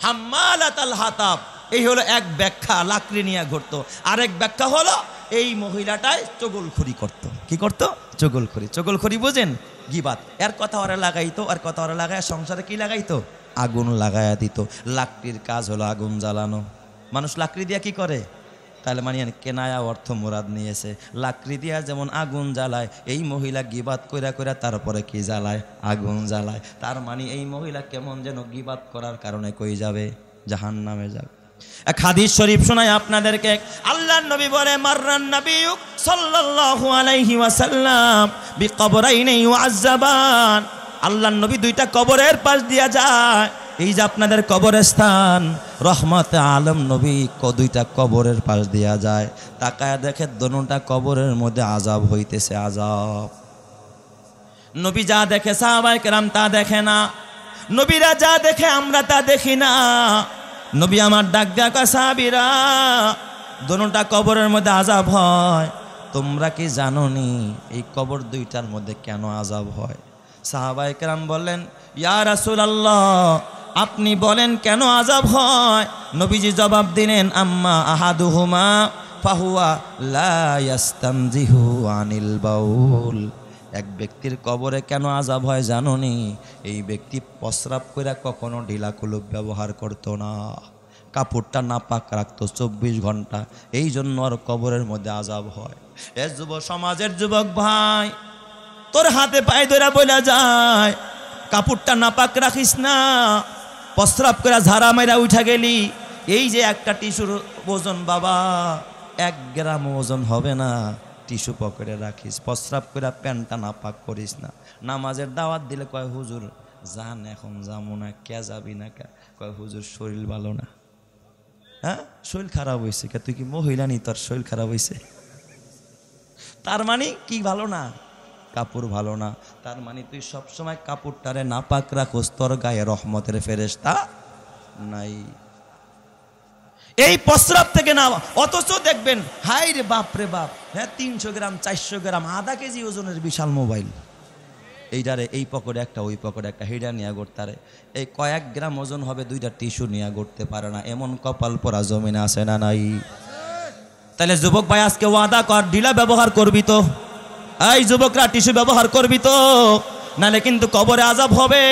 হাম্মালাতাল হাতাব, এই হলো এক ব্যাখ্যা, লাকড়ি নিয়ে ঘুরতো। আরেক ব্যাখ্যা হলো এই মহিলাটাই চগলখড়ি করত। কি করত? চগলখড়ি। চগলখড়ি বুঝেন? গিবাত। এর কথা ওরা লাগাইতো, আর কথা ওরা লাগায় সংসারে কি লাগাইতো? আগুন লাগাইয়া দিত। লাকড়ির কাজ হলো আগুন জ্বালানো। মানুষ লাকড়ি দিয়া কি করে? তাহলে মানে কেনায়া অর্থ মুরাদ নিয়েছে। লাকড়ি দিয়া যেমন আগুন জ্বালায়, এই মহিলা গিবাত কইরা কইরা তারপরে কি জ্বালায়? আগুন জ্বালায়। তার মানে এই মহিলা কেমন যেন গিবাত করার কারণে কই যাবে? জাহান্নামে যাবে। এক হাদিস শরীফ শোনাই আপনাদেরকে। আল্লাহর নবী বলে মাররান নবী সাল্লাল্লাহু আলাইহি ওয়াসাল্লাম বিকবরাইনি ইউআযাবান। আল্লাহর নবী দুইটা কবরের পাশ দিয়া যায়। এই যে আপনাদের কবরস্থান, রহমতে আলম নবী দুইটা কবরের পাশ দিয়া যায়। তাকায় দেখে দোনোটা কবরের মধ্যে আযাব হইতেছে, আযাব। নবী যা দেখে সাহাবায়ে কেরাম তা দেখে না, নবীরা যা দেখে আমরা তা দেখি না। নবী আমার ডাক দেয়া কয়, সাহাবীরা দোনোটা কবরের মধ্যে আযাব হয়, তোমরা কি জানো নি এই কবর দুইটার মধ্যে কেন আযাব হয়? সাহাবায়ে কেরাম বললেন, ইয়া রাসূলুল্লাহ আপনি বলেন কেন আযাব হয়? নবীজি জবাব দিলেন, আম্মা আহাদুহুমা ফাহুয়া লা ইয়াস্তামজিহু আনিল বাউল। এক ব্যক্তির কবরে কেন আযাব হয় জানো নি? এই ব্যক্তি প্রস্রাব কইরা কখনো ঢিলা কুলুপ ব্যবহার করতো না, কাপড়টা নাপাক রাখতো 24 ঘন্টা, এই জন্য আর কবরের মধ্যে আযাব হয়। এ যুব সমাজের যুবক ভাই, তোর হাতে পায়ে ধরে বইলা যায় কাপড়টা নাপাক রাখিস না, প্রস্রাব করে ঝাড়া মাইরা উঠা গেলি, এই যে একটা টিস্যুর ওজন বাবা 1 গ্রাম ওজন হবে না, টিস্যু পকেটে রাখিস। প্রস্রাব করে প্যান্টটা নাপাক করিস না। নামাজের দাওয়াত দিলে কয় হুজুর জান এখন যাবো না। কে যাবি না? কয় হুজুর শরীর ভালো না। হ্যাঁ শরীর খারাপ হয়েছে। কে তুই কি মহিলা নি, তোর শরীর খারাপ হয়েছে? তার মানে কি ভালো না? কাপড় ভালো না। তার মানে তুই সবসময় কাপড়টারে নাপাক রাখোস, তোর গায়ে রহমতের ফেরেশতা নাই। এই প্রস্রাব থেকে না, অথচ দেখবেন হাই রে বাপ রে বাপ, হ্যাঁ 300 গ্রাম 400 গ্রাম আধা কেজি ওজনের বিশাল মোবাইল, এইটারে এই পকেটে একটা ওই পকেটে একটা, হেডা নিয়ে গড়তারে এই কয়েক গ্রাম ওজন হবে 2টা টিস্যু নিয়ে গড়তে পারে না। এমন কপাল পরা জমিনে আসে না নাই? তাহলে যুবক ভাই আজকে ওয়াদা কর, ঢিলা ব্যবহার করবি তো? এই যুবকরা টিস্যু ব্যবহার করবি তো? নালে কিন্তু কবরে আযাব হবে।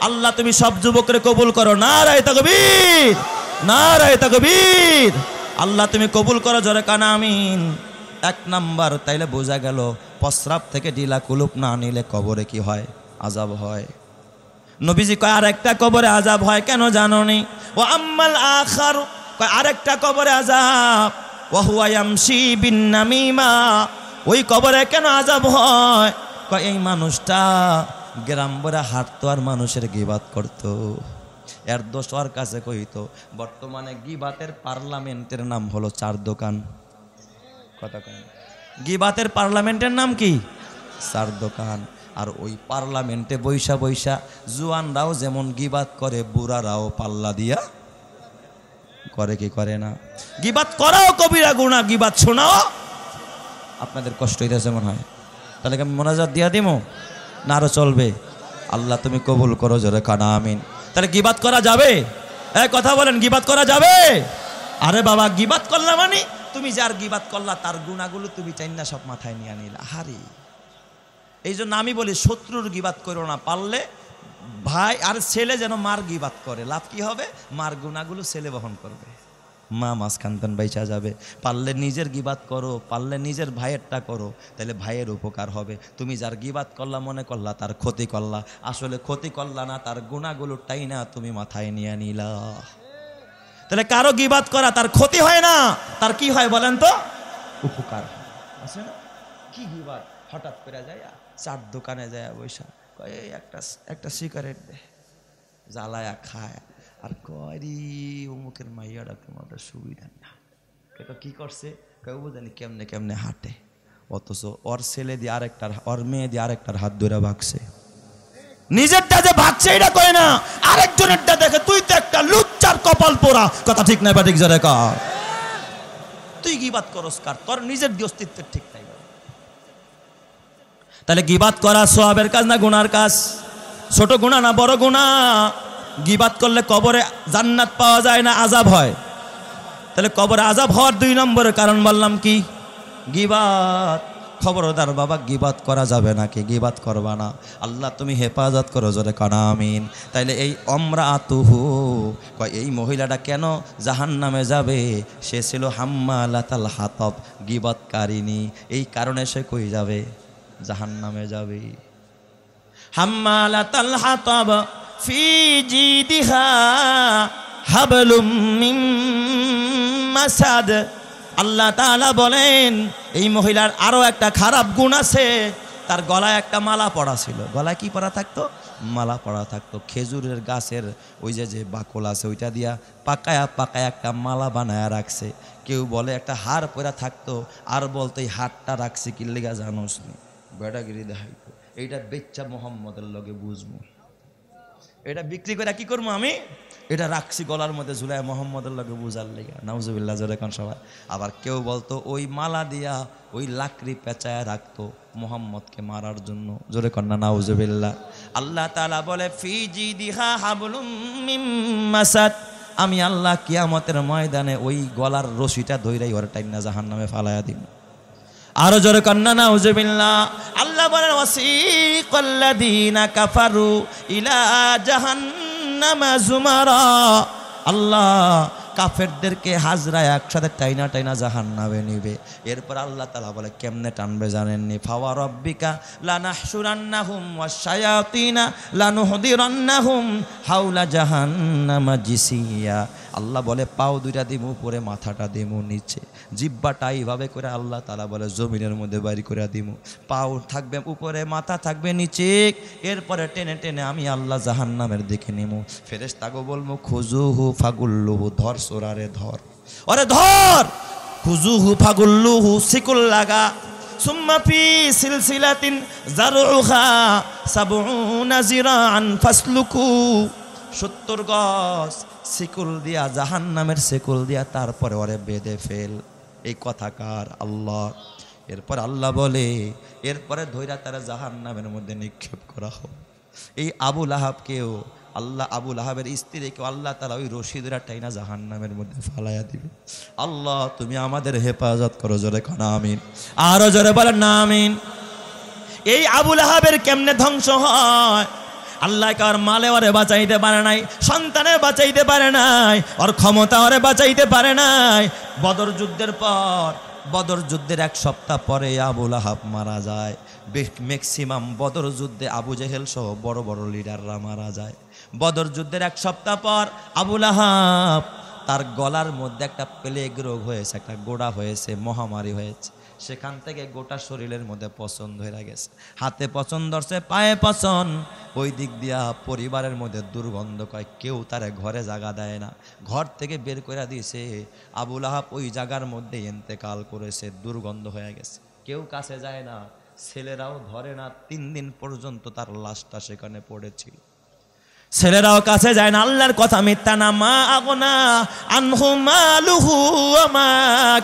আল্লাহ তুমি সব যুবকরে কবুল করো। নারায়ে তাকবীর, নারায়ে তাকবীর। আল্লাহ তুমি কবুল করো, জোরে কানা আমিন। 1 নাম্বার তাইলে বোঝা গেল প্রস্রাব থেকে ঢিলা কুলুপ না নিলে কবরে কি হয়? আযাব হয়। নবীজি কয় আরেকটা কবরে আযাব হয়, কেন জানো নি? ও আম্মাল আখার, কয় আরেকটা কবরে আযাব, ওয়া হুয়া ইয়ামশি বিন নামিমা। ওই কবরে কেন আযাব হয়? কয় এই মানুষটা গ্রাম ভরা হাঁটতো আর মানুষের গীবাত করতো। এর দোষ ওর কাছে কইতো। বর্তমানে গিবাতের পার্লামেন্টের নাম হলো চার দোকান। কথা কয় গিবাতের পার্লামেন্টের নাম কি? চার দোকান। আর ওই পার্লামেন্টে বৈশা বৈশা জুয়ানরাও যেমন গিবাত করে, বুড়ারাও পাল্লা দিয়া করে কি করে না? গিবাত করাও কবিরা গুনাহ, গিবাত শোনাও। আপনাদের কষ্ট হইতেছে মনে হয়, তাহলে কি আমি মোনাজাত দিয়া দিমু না আরো চলবে? আল্লাহ তুমি কবুল করো, জোরে কানা আমিন। তাহলে গিবাত করা যাবে? কথা বলেন, গিবাত করা যাবে? আরে বাবা, গিবাত করলা মানে তুমি যার গিবাত করলা তার গুণাগুলো তুমি চাই না সব মাথায় নিয়ে নিলা। হারি, এই জন্য আমি বলি শত্রুর গিবাত করো না। পারলে ভাই আর ছেলে যেন মার গিবাত করে, লাভ কি হবে? মার গুণাগুলো ছেলে বহন করবে, মা মাঝখানতন বাইচা যাবে। পারলে নিজের গিবাত করো, পারলে নিজের ভাইয়েরটা করো, তাহলে ভাইয়ের উপকার হবে। তুমি যার গিবাত করলা মনে করলা তার ক্ষতি করলা, আসলে ক্ষতি করলা না, তার গুণাগুলো টাই না তুমি মাথায় নিয়ে নিলা। তাহলে কারো গিবাত করা তার ক্ষতি হয় না, তার কি হয় বলেন তো? উপকার আছে না? কি গিবাত? হঠাৎ করে যায় চার দোকানে যায় বৈশা একটা সিগারেট দে, জ্বালায়া খায় আর কয়রি অমুকের মাইয়াটা তোমাদের সুবিধা না। কি করছে কেউ জানি কেমনে কেমনে হাঁটে, অথচ ওর ছেলে দিয়ে আরেকটার, ওর মেয়ে দিয়ে আরেকটার হাত ধরে ভাগছে। নিজেরটা যে ভাগছে এটা কয় না, আরেকজনেরটা দেখে তুই তো একটা লুচ্চার কপাল পোড়া। কথা ঠিক নাই বা ঠিক জোরে কর। তুই গিবাত করস কার? তোর নিজের অস্তিত্বের ঠিক নাই। তাহলে গিবাত করা সওয়াবের কাজ না গুনার কাজ? ছোট গুনাহ না বড় গুনাহ? গিবাত করলে কবরে জান্নাত পাওয়া যায় না আযাব হয়। তাহলে কবরে আযাব হওয়ার 2 নম্বরের কারণ বললাম কি? গিবাত। খবরদার বাবা, গিবাত করা যাবে না, কি গিবাত করবা না। আল্লাহ তুমি হেফাজত করো, জোরে কানা আমিন। তাইলে এই অমরাতুহু কয় এই মহিলাটা কেন জাহান্নামে যাবে? সে ছিল হাম্মালাতাল হাতাব, গিবাতকারিনী। এই কারণে সে কই যাবে? জাহান্নামে যাবে। হাম্মালাতাল হাতাব ফি জিদিহা হাবলুম মিন মাসাদ। আল্লাহ তাআলা বলেন এই মহিলার আরো একটা খারাপ গুণ আছে, তার গলায় একটা মালা পড়া ছিল। গলায় কি পড়া থাকতো? মালা পড়া থাকতো। খেজুরের গাছের ওই যে বাকল আছে ওইটা দিয়া পাকায়া পাকায়া একটা মালা বানায়া রাখছে। কেউ বলে একটা হার পরা থাকতো, আর বলতো এই হারটা রাখছে কি লেগা জানোস নি, বেড়াগিরি দেখাইতো। এইটা বেচ্চা মোহাম্মদের লগে বুঝবো, এটা বিক্রি করে কি করবো আমি? এটা রাখছি গলার মধ্যে ঝুলায় মোহাম্মদের লগে বুঝার লেগে। নাউজুবিল্লাহ জোরে কোন সবাই। আবার কেউ বলতো ওই মালা দিয়া ওই লাকড়ি পেঁচায় রাখতো মোহাম্মদকে মারার জন্য। জোরে কন্যা নাউজুবিল্লাহ। আল্লাহ তাআলা বলে ফি জিদিহা হাবলুম মিন মাসাদ। আমি আল্লাহ কিয়ামতের ময়দানে ওই গলার রশিটা ধইরাই ওর টাইনা জাহান্নামে ফালায়া দিন। আরো জোরে কন্যা নাউজুবিল্লাহ। আল্লাহ বলেন ওয়াসিকাল্লাযীনা কাফারু ইলা জাহান্নামা যুমারা। আল্লাহ কাফেরদেরকে হাজরায় একসাথে টাইনা টাইনা জাহান্নামে নিবে। এরপর আল্লাহ তাআলা বলে কেমনে টানবে জানেননি? ফাওয়া রাব্বিকা লানাহশুরান্নাহুম ওয়াশ-শায়াতিনা লানুহদিরান্নাহুম হাওলা জাহান্নামা জিসিয়া। আল্লাহ বলে পাও দুইটা দিমু উপরে, মাথাটা দিমু নিচে, জিহ্বাটা এইভাবে করে আল্লাহ তাআলা বলে জমিনের মধ্যে বাইর করে দিমু। পাও থাকবে উপরে, মাথা থাকবে নিচে। এরপরে টেনে টেনে আমি আল্লাহ জাহান্নামের দিকে নিমু। ফেরেশতাগো বলবো খুজুহু ফাগুল্লুহু, ধর সোরারে ধর, ওরে ধর। খুজুহু ফাগুল্লুহু, সিকুল লাগা। সুম্মা ফি সিলসিলাতিন যারউহা সাবউনা জিরাআন ফাসলুকু। 70 গজ শিকল দিয়া, জাহান্নামের শিকল দিয়া তারপরে ওরে বেঁধে ফেল। এই কথাকার আল্লাহ। এরপর আল্লাহ বলে এরপরে ধৈরা তারা জাহান্নামের মধ্যে নিক্ষেপ করা হোক। এই আবু লাহাবকেও আল্লাহ, আবু লাহাবের স্ত্রীকেও আল্লাহ তাআলা ওই রশিদরা টাইনা জাহান্নামের মধ্যে ফালাইয়া দিবে। আল্লাহ তুমি আমাদের হেফাজত করো, জোরে কোন আমিন। আরো জোরে বলেন না আমিন। এই আবু লাহাবের কেমনে ধ্বংস হয়? আল্লাহ কার মালে ওরে বাঁচাইতে পারে নাই, সন্তানে বাঁচাইতে পারে নাই, ওর ক্ষমতা ওরে বাঁচাইতে পারে নাই। বদর যুদ্ধের পর, বদর যুদ্ধের 1 সপ্তাহ পরে আবু লাহাব মারা যায়। ম্যাক্সিমাম বদর যুদ্ধে আবু জেহেল সহ বড় বড় লিডাররা মারা যায়। বদর যুদ্ধের 1 সপ্তাহ পর আবু লাহাব তার গলার মধ্যে একটা প্লেগ রোগ হয়েছে, একটা গোড়া হয়েছে, মহামারী হয়েছে। সেখান থেকে গোটা শরীরের মধ্যে পছন্দ হয়ে গেছে, হাতে পছন্দ ধরছে, পায়ে পছন্দ, ওই দিক দিয়া পরিবারের মধ্যে দুর্গন্ধ, কয় কেউ তারে ঘরে জায়গা দেয় না, ঘর থেকে বের করে দিয়েছে। আবু লাহাব ওই জায়গার মধ্যে ইন্তেকাল করেছে, দুর্গন্ধ হয়ে গেছে, কেউ কাছে যায় না, ছেলেরাও ধরে না। 3 দিন পর্যন্ত তার লাশটা সেখানে পড়েছিল, ছেলেরাও কাছে যায় না। আল্লাহর কথা মিথ্যা না। মা আগনা আনহু মালুহু ওয়া মা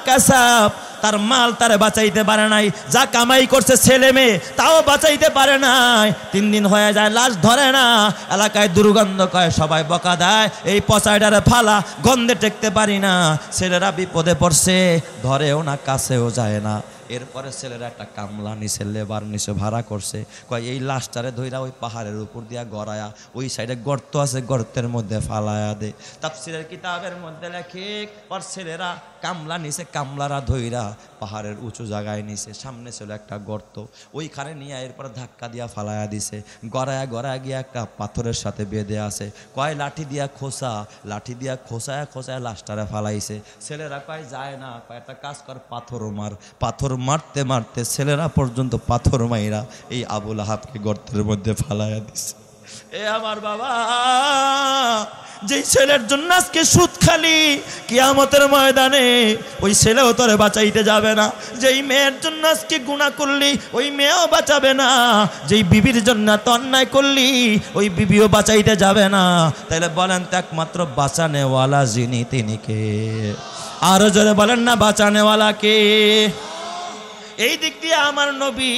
কাসাব, তার মাল তারে বাঁচাইতে পারে নাই, যা কামাই করছে ছেলে মেয়ে তাও বাঁচাইতে পারে নাই। 3 দিন হয়ে যায়, লাশ ধরে না, এলাকায় দুর্গন্ধ, কয় সবাই বকা দেয়, এই পচাইডারে ফালা, গন্ধে টেকতে পারি না। ছেলেরা বিপদে পড়ছে, ধরেও না, কাছেও যায় না। এরপরে ছেলেরা একটা কামলা নিছে, লেবার নিছে, ভাড়া করছে, কয় এই লাশটারে ধইরা ওই পাহাড়ের উপর দিয়া গড়ায়া, ওই সাইডে গর্ত আছে, গর্তের মধ্যে ফালায়া দে। তাফসীরের কিতাবের মধ্যে লেখে, ওর ছেলেরা কামলা নিছে, কামলারা ধইরা পাহাড়ের উঁচু জায়গায় নিছে, সামনে ছিল একটা গর্ত, ওইখানে নিয়ে এরপর ধাক্কা দিয়া ফালায়া দিছে, গড়ায়া গড়ায়া গিয়ে একটা পাথরের সাথে বেঁধে আছে, কয় লাঠি দিয়া খোসা, লাঠি দিয়া খোসায়া খোসায়া লাশটারে ফালাইছে। ছেলেরা কয় যায় না, কয় একটা কাজ কর, পাথর মার। পাথর মারতে মারতে ছেলেরা পর্যন্ত পাথর মাইরা এই আবু লাহাবকে গর্তের মধ্যে ফালাইয়া দিছে। এ আমার বাবা, যেই ছেলের জন্য আজকে সুদ খালি, কিয়ামতের ময়দানে ওই ছেলেও তোরে বাঁচাইতে যাবে না। যেই মেয়ের জন্য আজকে গুনাহ করলি, ওই মেয়েও বাঁচাবে না। যেই বিবির জন্য তো অন্যায় করলি, ওই বিবিও বাঁচাইতে যাবে না। তাহলে বলেন তো একমাত্র বাঁচানেওয়ালা যিনি, তিনি কে? আরো জোরে বলেন না, বাঁচানেওয়ালা কে? এই দিক দিয়ে আমার নবী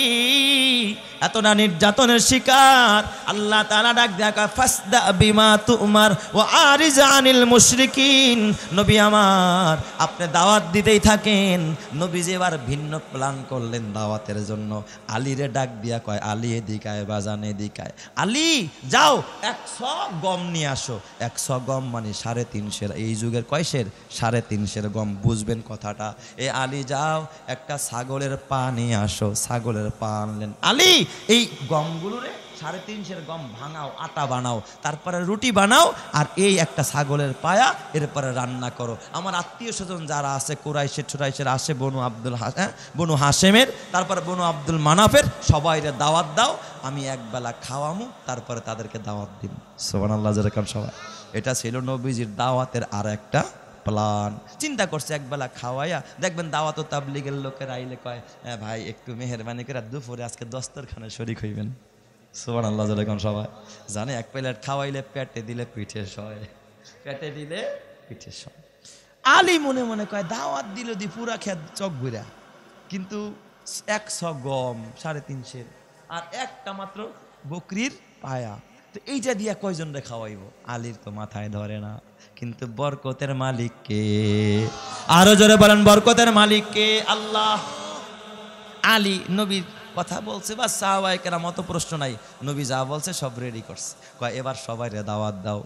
এতটা নির্যাতনের শিকার, আল্লাহ তাআলা ডাক দেখা, ফাসদা বিমা তুমার ওয়া আরিজ আনিল মুশরিকিন। নবী আমার, আপনি দাওয়াত দিতেই থাকেন। নবীজি এবার ভিন্ন প্ল্যান করলেন দাওয়াতের জন্য। আলীরে ডাক দিয়া কয়, আলী এদিকায়, বাজান এদিকায়। আলী যাও 100 গম নিয়ে আসো। 100 গম মানে 350, এই যুগের কয়সের? 350 গম, বুঝবেন কথাটা। এ আলী যাও, একটা ছাগলের পা নিয়ে আসো। ছাগলের পা আনলেন। আলী এই গমগুলোরে 350 গম ভাঙাও, আটা বানাও, তারপরে রুটি বানাও, আর এই একটা ছাগলের পায়া এরপরে রান্না করো। আমার আত্মীয় স্বজন যারা আছে, কুরাইশের ছোরাইশের আসে, বনু হাশেমের, তারপরে বনু আব্দুল মানাফের, সবাইরে দাওয়াত দাও, আমি একবেলা খাওয়ামু, তারপরে তাদেরকে দাওয়াত দিব। সুবহানাল্লাহ, যেরকম সবাই। এটা ছিল নবীজির দাওয়াতের আর একটা প্ল্যান। চিন্তা করছে একবেলা খাওয়াইয়া, দেখবেন দাওয়াত ও তাবলীগের লোকের আইলে কয়, ভাই একটু মেহেরবানি করে দুপুরে আজকে দস্তরখানে শরীক হইবেন। সুবহানাল্লাহ, যেরকম সবাই জানে, এক প্লেট খাওয়াইলে পেটে দিলে পিঠে সয়, পেটে দিলে পিঠে সয়। আলী মনে মনে কয়, দাওয়াত দিল দি পুরা খেত চক ঘুরা, কিন্তু 100 গম 350 আর একটা মাত্র বকরির পায়া, তো এইটা দিয়া কয়জন রে খাওয়াইব? আলীর তো মাথায় ধরে না। কিন্তু বরকতের মালিক কে? আরো জোরে বলেন, বরকতের মালিক কে? আল্লাহ। আলী নবীর কথা বলছে, বা সাহাবায়ে কেরাম, অত প্রশ্ন নাই, নবী যা বলছে সব রেডি করছে। কয় এবার সবাই রে দাওয়াত দাও।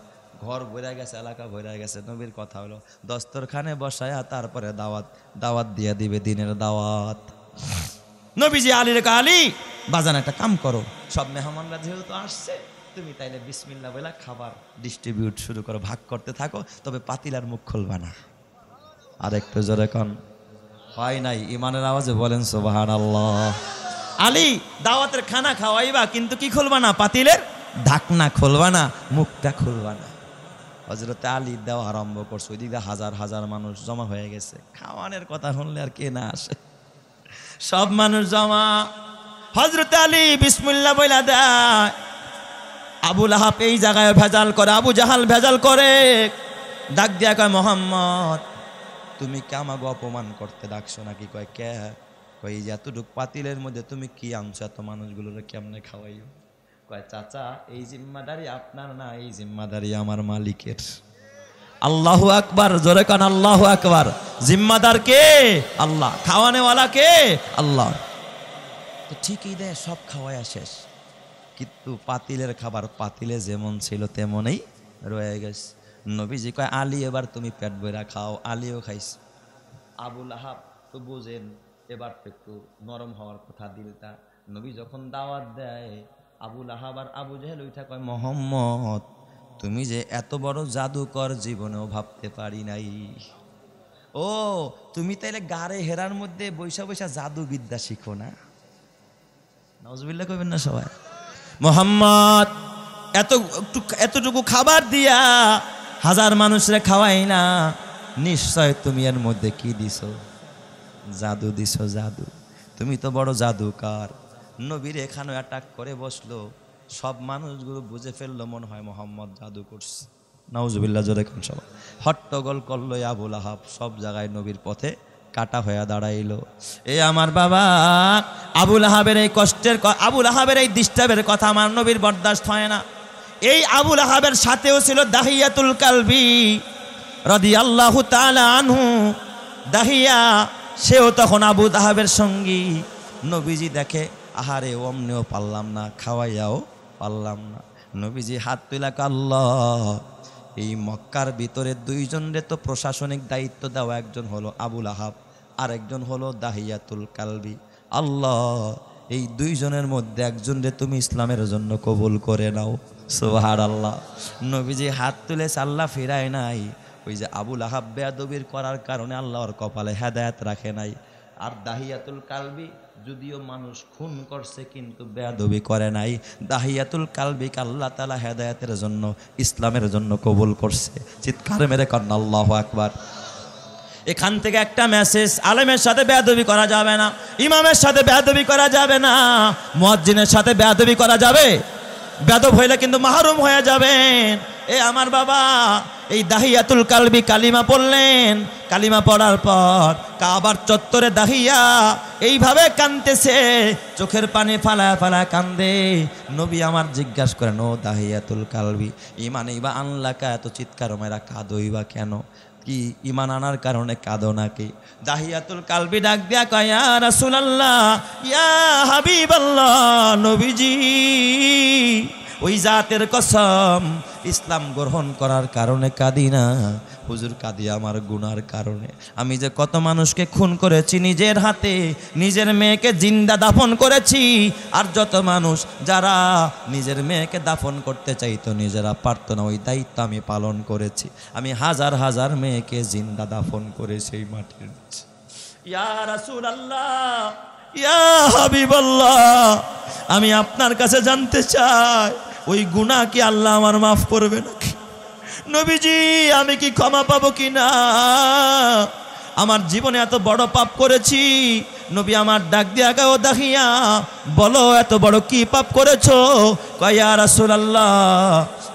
ঘর ভরে গেছে, এলাকা ভরে গেছে। নবীর কথা হলো, দস্তরখানে বসায়া তারপরে দাওয়াত দিয়ে দিবে, দিনের দাওয়াত। নবীজি আলীর কয়, আলী বাজান একটা কাম করো, সব মেহমানরা যেহেতু আসছে, তুমি তাইলে বিসমিল্লাহ বলে খাবার ডিস্ট্রিবিউট শুরু করো, ভাগ করতে থাকো, তবে পাতিলার মুখ খুলবা না। আর একটু জোরে কন, হয় নাই? ইমানের আওয়াজে বলেন সুবহানাল্লাহ। আলী দাওয়াতের খানা খাওয়াইবা, কিন্তু কি খুলবা না? পাতিলের ঢাকনা খুলবা না, মুখটা খুলবা না। হযরতে আলী দেওয়া আরম্ভ করছে। ওইদিকে হাজার হাজার মানুষ জমা হয়ে গেছে। খাওয়ানোর কথা শুনলে আর কে না আসে? সব মানুষ জমা। হযরতে আলী বিসমিল্লাহ বইলা দেয়। আবু লাহাব এই জায়গায় ভেজাল করে, আবু জাহাল ভেজাল করে। ডাক দিয়া কয়, মোহাম্মদ তুমি কি আমাকে অপমান করতে ডাকছো নাকি? কয় কে? কয় এই যে এতটুক পাতিলের মধ্যে তুমি কি আনছো, এত মানুষগুলোরে কেমনে খাওয়াইও? কয় চাচা, এই জিম্মাদারি আপনার না, এই জিম্মাদারি আমার মালিকের। আল্লাহু আকবার, জোরে কান আল্লাহু আকবার। জিম্মাদার কে? আল্লাহ। খাওয়ানেওয়ালা কে? আল্লাহ। তো ঠিকই দেয়, সব খাওয়ায়া শেষ, কিন্তু পাতিলের খাবার পাতিলে যেমন ছিল তেমনই রয়ে গেছে। নবীজি কয়, আলী এবার তুমি পেট ভরা খাও। আলীও খাইছে। আবু লাহাব তো বুঝেন, এবার তো একটু নরম হওয়ার কথা দিলটা। নবী যখন দাওয়াত দেয়, আবু লাহাব আর আবু জাহেল ওইটা কয়, মোহাম্মদ তুমি যে এত বড় জাদুকর জীবনেও ভাবতে পারি নাই। ও তুমি তাইলে গাড়ে হেরার মধ্যে বৈশা বৈশা জাদু বিদ্যা শিখো না? নাউজুবিল্লাহ কইবেন না সবাই। মোহাম্মদ এতটুকু খাবার দিয়া হাজার মানুষরে খাওয়াই না, নিশ্চয় তুমি এর মধ্যে কি দিছো? জাদু দিছো, জাদু। তুমি তো বড় জাদুকার। নবীর এখানে অ্যাটাক করে বসলো, সব মানুষগুলো বুঝে ফেললো মনে হয় মোহাম্মদ জাদু করছে। নাউজুবিল্লাহ জোরে কোন সবাই। হট্টগোল করলো আবুল আহাব, সব জায়গায় নবীর পথে কাটা হয়ে দাঁড়াইলো। এ আমার বাবা, আবুল আহাবের এই কষ্টের, আবুল আহাবের এই ডিস্টার্বের কথা আমার নবীর বরদাস্ত হয় না। এই আবুল আহাবের সাথেও ছিল দাহিয়াতুল কালবি রাদিয়াল্লাহু তাআলা আনহু। দাহিয়া সেও তখন আবু আহাবের সঙ্গী। নবীজি দেখে আহারে অমনেও পারলাম না, খাওয়াইয়াও পারলাম না। নবীজি হাত তুলা, আল্লাহ এই মক্কার ভিতরে দুইজনের তো প্রশাসনিক দায়িত্ব দেওয়া, একজন হলো আবুল আহাব আর একজন হলো দাহিয়াতুল কালবি। আল্লাহ এই দুইজনের মধ্যে একজনরে তুমি ইসলামের জন্য কবুল করে নাও। সুবহানাল্লাহ। নবীজি হাত তুলে আল্লাহ ফিরায় নাই। ওই যে আবুল আহাব বেয়াদবির করার কারণে আল্লাহর কপালে হেদায়েত রাখে নাই। আর দাহিয়াতুল কালবি যদিও মানুষ খুন করছে কিন্তু বেয়াদবি করে নাই। দাহিয়াতুল কালবিকে আল্লাহ তাআলা হেদায়েতের জন্য, ইসলামের জন্য কবুল করছে। চিৎকার মেরে কন্যা আল্লাহু আকবার। এখান থেকে একটা মেসেজ, আলেমের সাথে বেয়াদবি করা যাবে না, ইমামের সাথে বেয়াদবি করা যাবে না, মুয়াজ্জিনের সাথে বেয়াদবি করা যাবে? বেয়াদব হইলে কিন্তু মাহরুম হয়ে যাবেন। এ আমার বাবা, এই দাহিয়াতুল কালবি কালিমা পড়লেন। কালিমা পড়ার পর কাবার চত্বরে দাহিয়া এইভাবে কাঁদতেছে, চোখের পানি ফালায় ফালায় কান্দে। নবী আমার জিজ্ঞাসা করেন, ও দাহিয়াতুল কালবি ইমানেই বা আনলাকা, এত চিৎকার মেরা কাঁদোই বা কেন? কি ইমান আনার কারণে কাঁদো নাকি? দাহিয়াতুল কালবি ডাক দিয়া কয়, ইয়া রাসূলুল্লাহ, ইয়া হাবিবাল্লাহ, নবীজি ওই জাতের কসম, ইসলাম গ্রহণ করার কারণে কাঁদি না হুজুর, কাঁদি আমার গুনার কারণে। আমি যে কত মানুষকে খুন করেছি নিজের হাতে, নিজের মেয়েকে জিন্দা দাফন করেছি। আর যত মানুষ যারা নিজের মেয়েকে দাফন করতে চাইতো নিজেরা পারত না, ওই দায়িত্ব আমি পালন করেছি। আমি হাজার হাজার মেয়েকে জিন্দা দাফন করেছি এই মাটির নিচে। ইয়া রাসূলুল্লাহ, ইয়া হাবিবাল্লাহ, আমি আপনার কাছে জানতে চাই ওই গুনাহ কি আল্লাহ আমার মাফ করবে নাকি? নবীজি আমি কি ক্ষমা পাবো কি না? আমার জীবনে এত বড় পাপ করেছি। নবী আমার ডাক দিয়া কয়, ও দাহিয়া বলো এত বড় কি পাপ করেছো? কয়, ইয়া রাসূলুল্লাহ,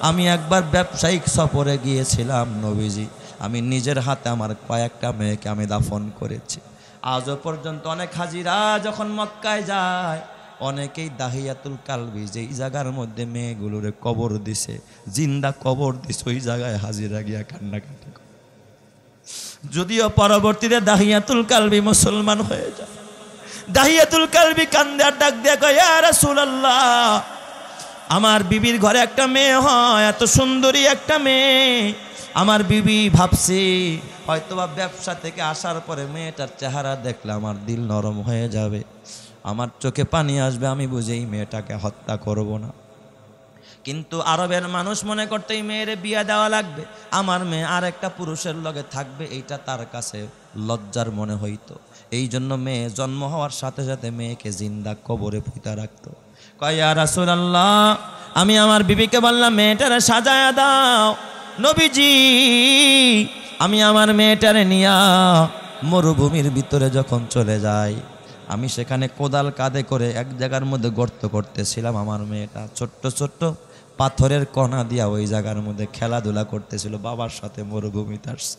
আমি একবার ব্যবসায়িক সফরে গিয়েছিলাম নবীজি, আমি নিজের হাতে আমার কয়েকটা মেয়েকে আমি দাফন করেছি। আজও পর্যন্ত অনেক হাজিরা যখন মক্কায় যায়, অনেকেই দাহিয়াতুল কালবি যেই জায়গার মধ্যে মেয়েগুলোরে কবর দিছে, জিন্দা কবর দিছে, ওই জায়গায় হাজিরা গিয়া কান্নাকাটি করে। যদিও পরবর্তীতে দাহিয়াতুল কালবি মুসলমান হয়ে যায়। দাহিয়াতুল কালবি কান্দে আর ডাক দিয়া কয়, ইয়া রাসূলুল্লাহ, আমার বিবির ঘরে একটা মেয়ে হয়, এত সুন্দরী একটা মেয়ে। আমার বিবি ভাবছে হয়তোবা ব্যবসা থেকে আসার পরে মেয়েটার চেহারা দেখলে আমার দিল নরম হয়ে যাবে, আমার চোখে পানি আসবে, আমি বুঝি এই মেয়েটাকে হত্যা করব না। কিন্তু আরবের মানুষ মনে করতে এই মেয়েরে বিয়ে দেওয়া লাগবে, আমার মেয়ে আর একটা পুরুষের লগে থাকবে, এইটা তার কাছে লজ্জার মনে হইতো। এই জন্য মেয়ে জন্ম হওয়ার সাথে সাথে মেয়েকে জিন্দা কবরে পুঁতা রাখতো। কয়, ইয়া রাসূলুল্লাহ, আমি আমার বিবিকে বললাম মেয়েটারে সাজায়া দাও। নবীজি আমি আমার মেয়েটারে নিয়া মরুভূমির ভিতরে যখন চলে যাই, আমি সেখানে কোদাল কাঁধে করে এক জায়গার মধ্যে গর্ত করতেছিলাম। আমার মেয়েটা ছোট্ট ছোট্ট পাথরের কণা দিয়া ওই জায়গার মধ্যে খেলাধুলা করতেছিল, বাবার সাথে মরুভূমিতে আসছে।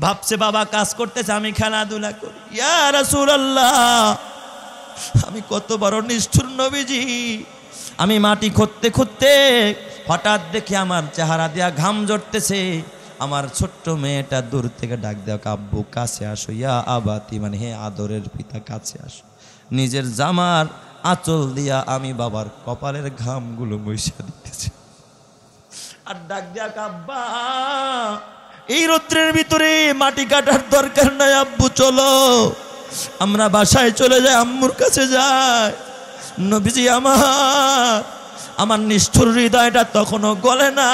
ভাবছে বাবা কাজ করতেছে, আমি খেলাধুলা করি। ইয়া রাসূলুল্লাহ, আমি কত বড় নিষ্ঠুর নবীজি। আমি মাটি খুঁড়তে খুঁড়তে হঠাৎ দেখি আমার চেহারা দিয়া ঘাম ঝরতেছে। আমার ছোট্ট মেয়েটা দূর থেকে ডাক দেওয়া, আব্বু কাছে আসো, ইয়া আবাতি, মানে হে আদরের পিতা কাছে আসো। নিজের জামার আঁচল দিয়া আমি বাবার কপালের ঘামগুলো মুইছা দিতেছি আর ডাক দেওয়া, আব্বা এই রৌদ্রের ভিতরে মাটি কাটার দরকার নাই, আব্বু চলো আমরা বাসায় চলে যাই, আম্মুর কাছে যাই। নবীজি আমার আমার নিষ্ঠুর হৃদয়টা তখনও গলে না,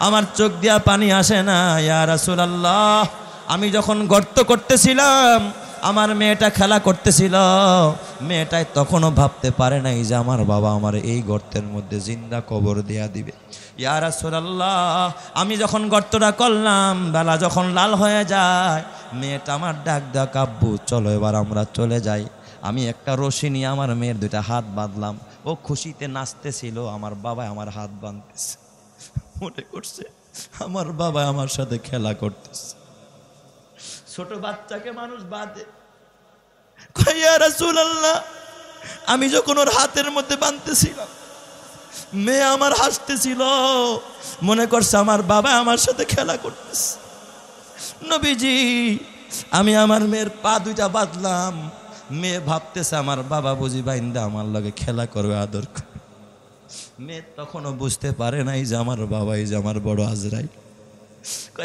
আমার চোখ দিয়া পানি আসে না। ইয়া রাসূলুল্লাহ, আমি যখন গর্ত করতেছিলাম, আমার মেয়েটা খেলা করতেছিল, মেয়েটাই তখনও ভাবতে পারে নাই যে আমার বাবা আমার এই গর্তের মধ্যে জিন্দা কবর দেয়া দিবে। ইয়া রাসূলুল্লাহ, আমি যখন গর্তটা করলাম, বেলা যখন লাল হয়ে যায়, মেয়েটা আমার ডাক ডাক, আব্বু চলো এবার আমরা চলে যাই। আমি একটা রশি নিয়ে আমার মেয়ের দুইটা হাত বাঁধলাম, ও খুশিতে নাচতেছিল, আমার বাবা আমার হাত বাঁধতেছে, মনে করছে আমার বাবা আমার সাথে খেলা করতেছে। ছোট বাচ্চাকে মানুষ বাঁধে। ইয়া রাসূলুল্লাহ, আমি যখন ওর হাতের মধ্যে বাঁধতেছিলাম, মেয়ে আমার হাসতেছিল, মনে করছে আমার বাবা আমার সাথে খেলা করতেছে। নবীজি, আমি আমার মেয়ের পা দুইটা বাঁধলাম, মেয়ে ভাবতেছে আমার বাবা বুঝি বাইন্দা আমার লগে খেলা করবে, আদর করবে। মেয়ে তখনও বুঝতে পারে নাই যে আমার বাবাই যে আমার বড় আজরাইল।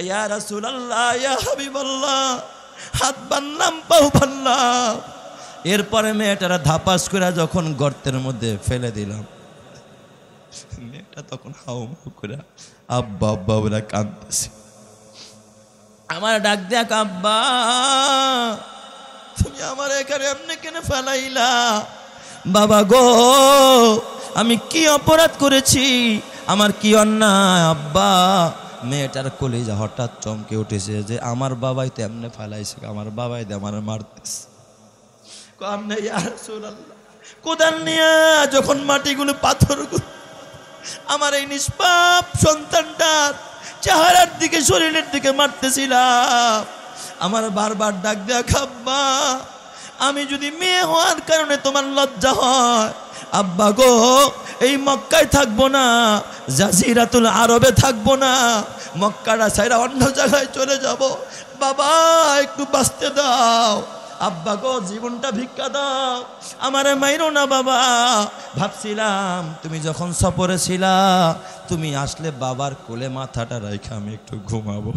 ইয়া রাসূলুল্লাহ, ইয়া হাবিবাল্লাহ, হাত বানলাম, পাও বানলাম। এরপরে মেয়েটারা ধাপাস করে যখন গর্তের মধ্যে ফেলে দিলাম, মেয়েটা তখন হাউমাউ করে আব্বা আব্বা বলে কাঁদতেছে। আমার ডাক দেখ, আব্বা তুমি আমার এখানে এমনি কেন ফেলাইলা? বাবা গো, আমি কি অপরাধ করেছি, আমার কি অন্যায়? আব্বা, মেয়েটার কলিজা হঠাৎ চমকে উঠেছে যে আমার বাবাই তো এমনি ফেলাইছে, আমার বাবাই তো আমার মারতেছে। কোদাল নিয়ে যখন মাটিগুলো পাথরগুলো আমার এই নিষ্পাপ সন্তানটার চেহারার দিকে শরীরের দিকে মারতেছিলাম, আমার বারবার ডাক দেয়া, আব্বা আমি যদি মেয়ে হওয়ার কারণে তোমার লজ্জা হয়, আব্বা গো এই মক্কায় থাকবো না, জাজিরাতুল আরবে থাকবো না, মক্কাটা ছাইরা অন্য জায়গায় চলে যাব। বাবা একটু বাঁচতে দাও, আব্বা গো জীবনটা ভিক্ষা দাও, আমারে মাইরো না বাবা। ভাবছিলাম তুমি যখন সফরে ছিলা, তুমি আসলে বাবার কোলে মাথাটা রাইখা আমি একটু ঘুমাবো।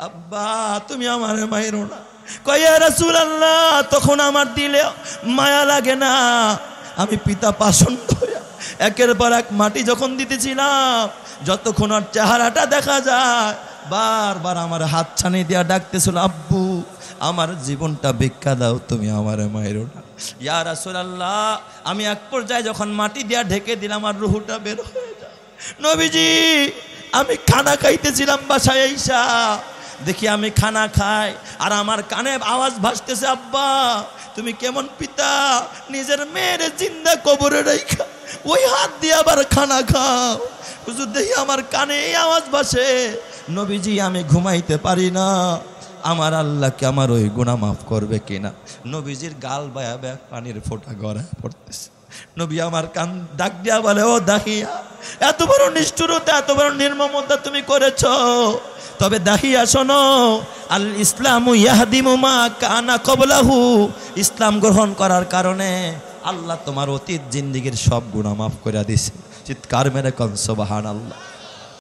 আব্বা তুমি আমারে মাইরো না। ইয়া রাসূলুল্লাহ, তখন আমার দিলে মায়া লাগে না, আমি পিতা পাষণ্ড হইয়া একের পর এক মাটি যখন দিতেছিলাম, যতক্ষণ ওর চেহারাটা দেখা যায়, বারবার আমার হাত ছানি দিয়া ডাকতেছিল, আব্বু আমার জীবনটা ভিক্ষা দাও, তুমি আমারে মাইরো না। ইয়া রাসূলুল্লাহ, আমি এক পর্যায়ে যখন মাটি দিয়া ঢেকে দিলাম, আর রুহুটা বের হয়ে যায়। নবীজি, আমি খানা খাইতেছিলাম বাসায় আইসা, দেখি আমি খানা খাই আর আমার কানে আওয়াজ ভাসতেছে, আব্বা তুমি কেমন পিতা, নিজের মেয়ের জিন্দা কবরে রাইখা ওই হাত দিয়ে আবার খানা খাও। হুজুর, দেখি আমার কানে এই আওয়াজ ভাসে। নবীজি, আমি ঘুমাইতে পারি না, আমার আল্লাহকে আমার ওই গুনাহ মাফ করবে কিনা। নবীজির গাল বায়া বায়া পানির ফোঁটা গড়ায় পড়তেছে। নবী আমার কান ডাক দিয়া বলে, ও দাহিয়া, এত বড় নিষ্ঠুরতা, এত বড় নির্মমতা তুমি করেছ, তবে দাহিয়া শোনো, আল ইসলামু ইয়াহদিমু মা কানা ক্বাবলাহু, ইসলাম গ্রহণ করার কারণে আল্লাহ তোমার অতীত জিন্দেগীর সব গুনাহ মাফ করে দিয়েছে। চিৎকার মেরে কোন সুবহানাল্লাহ।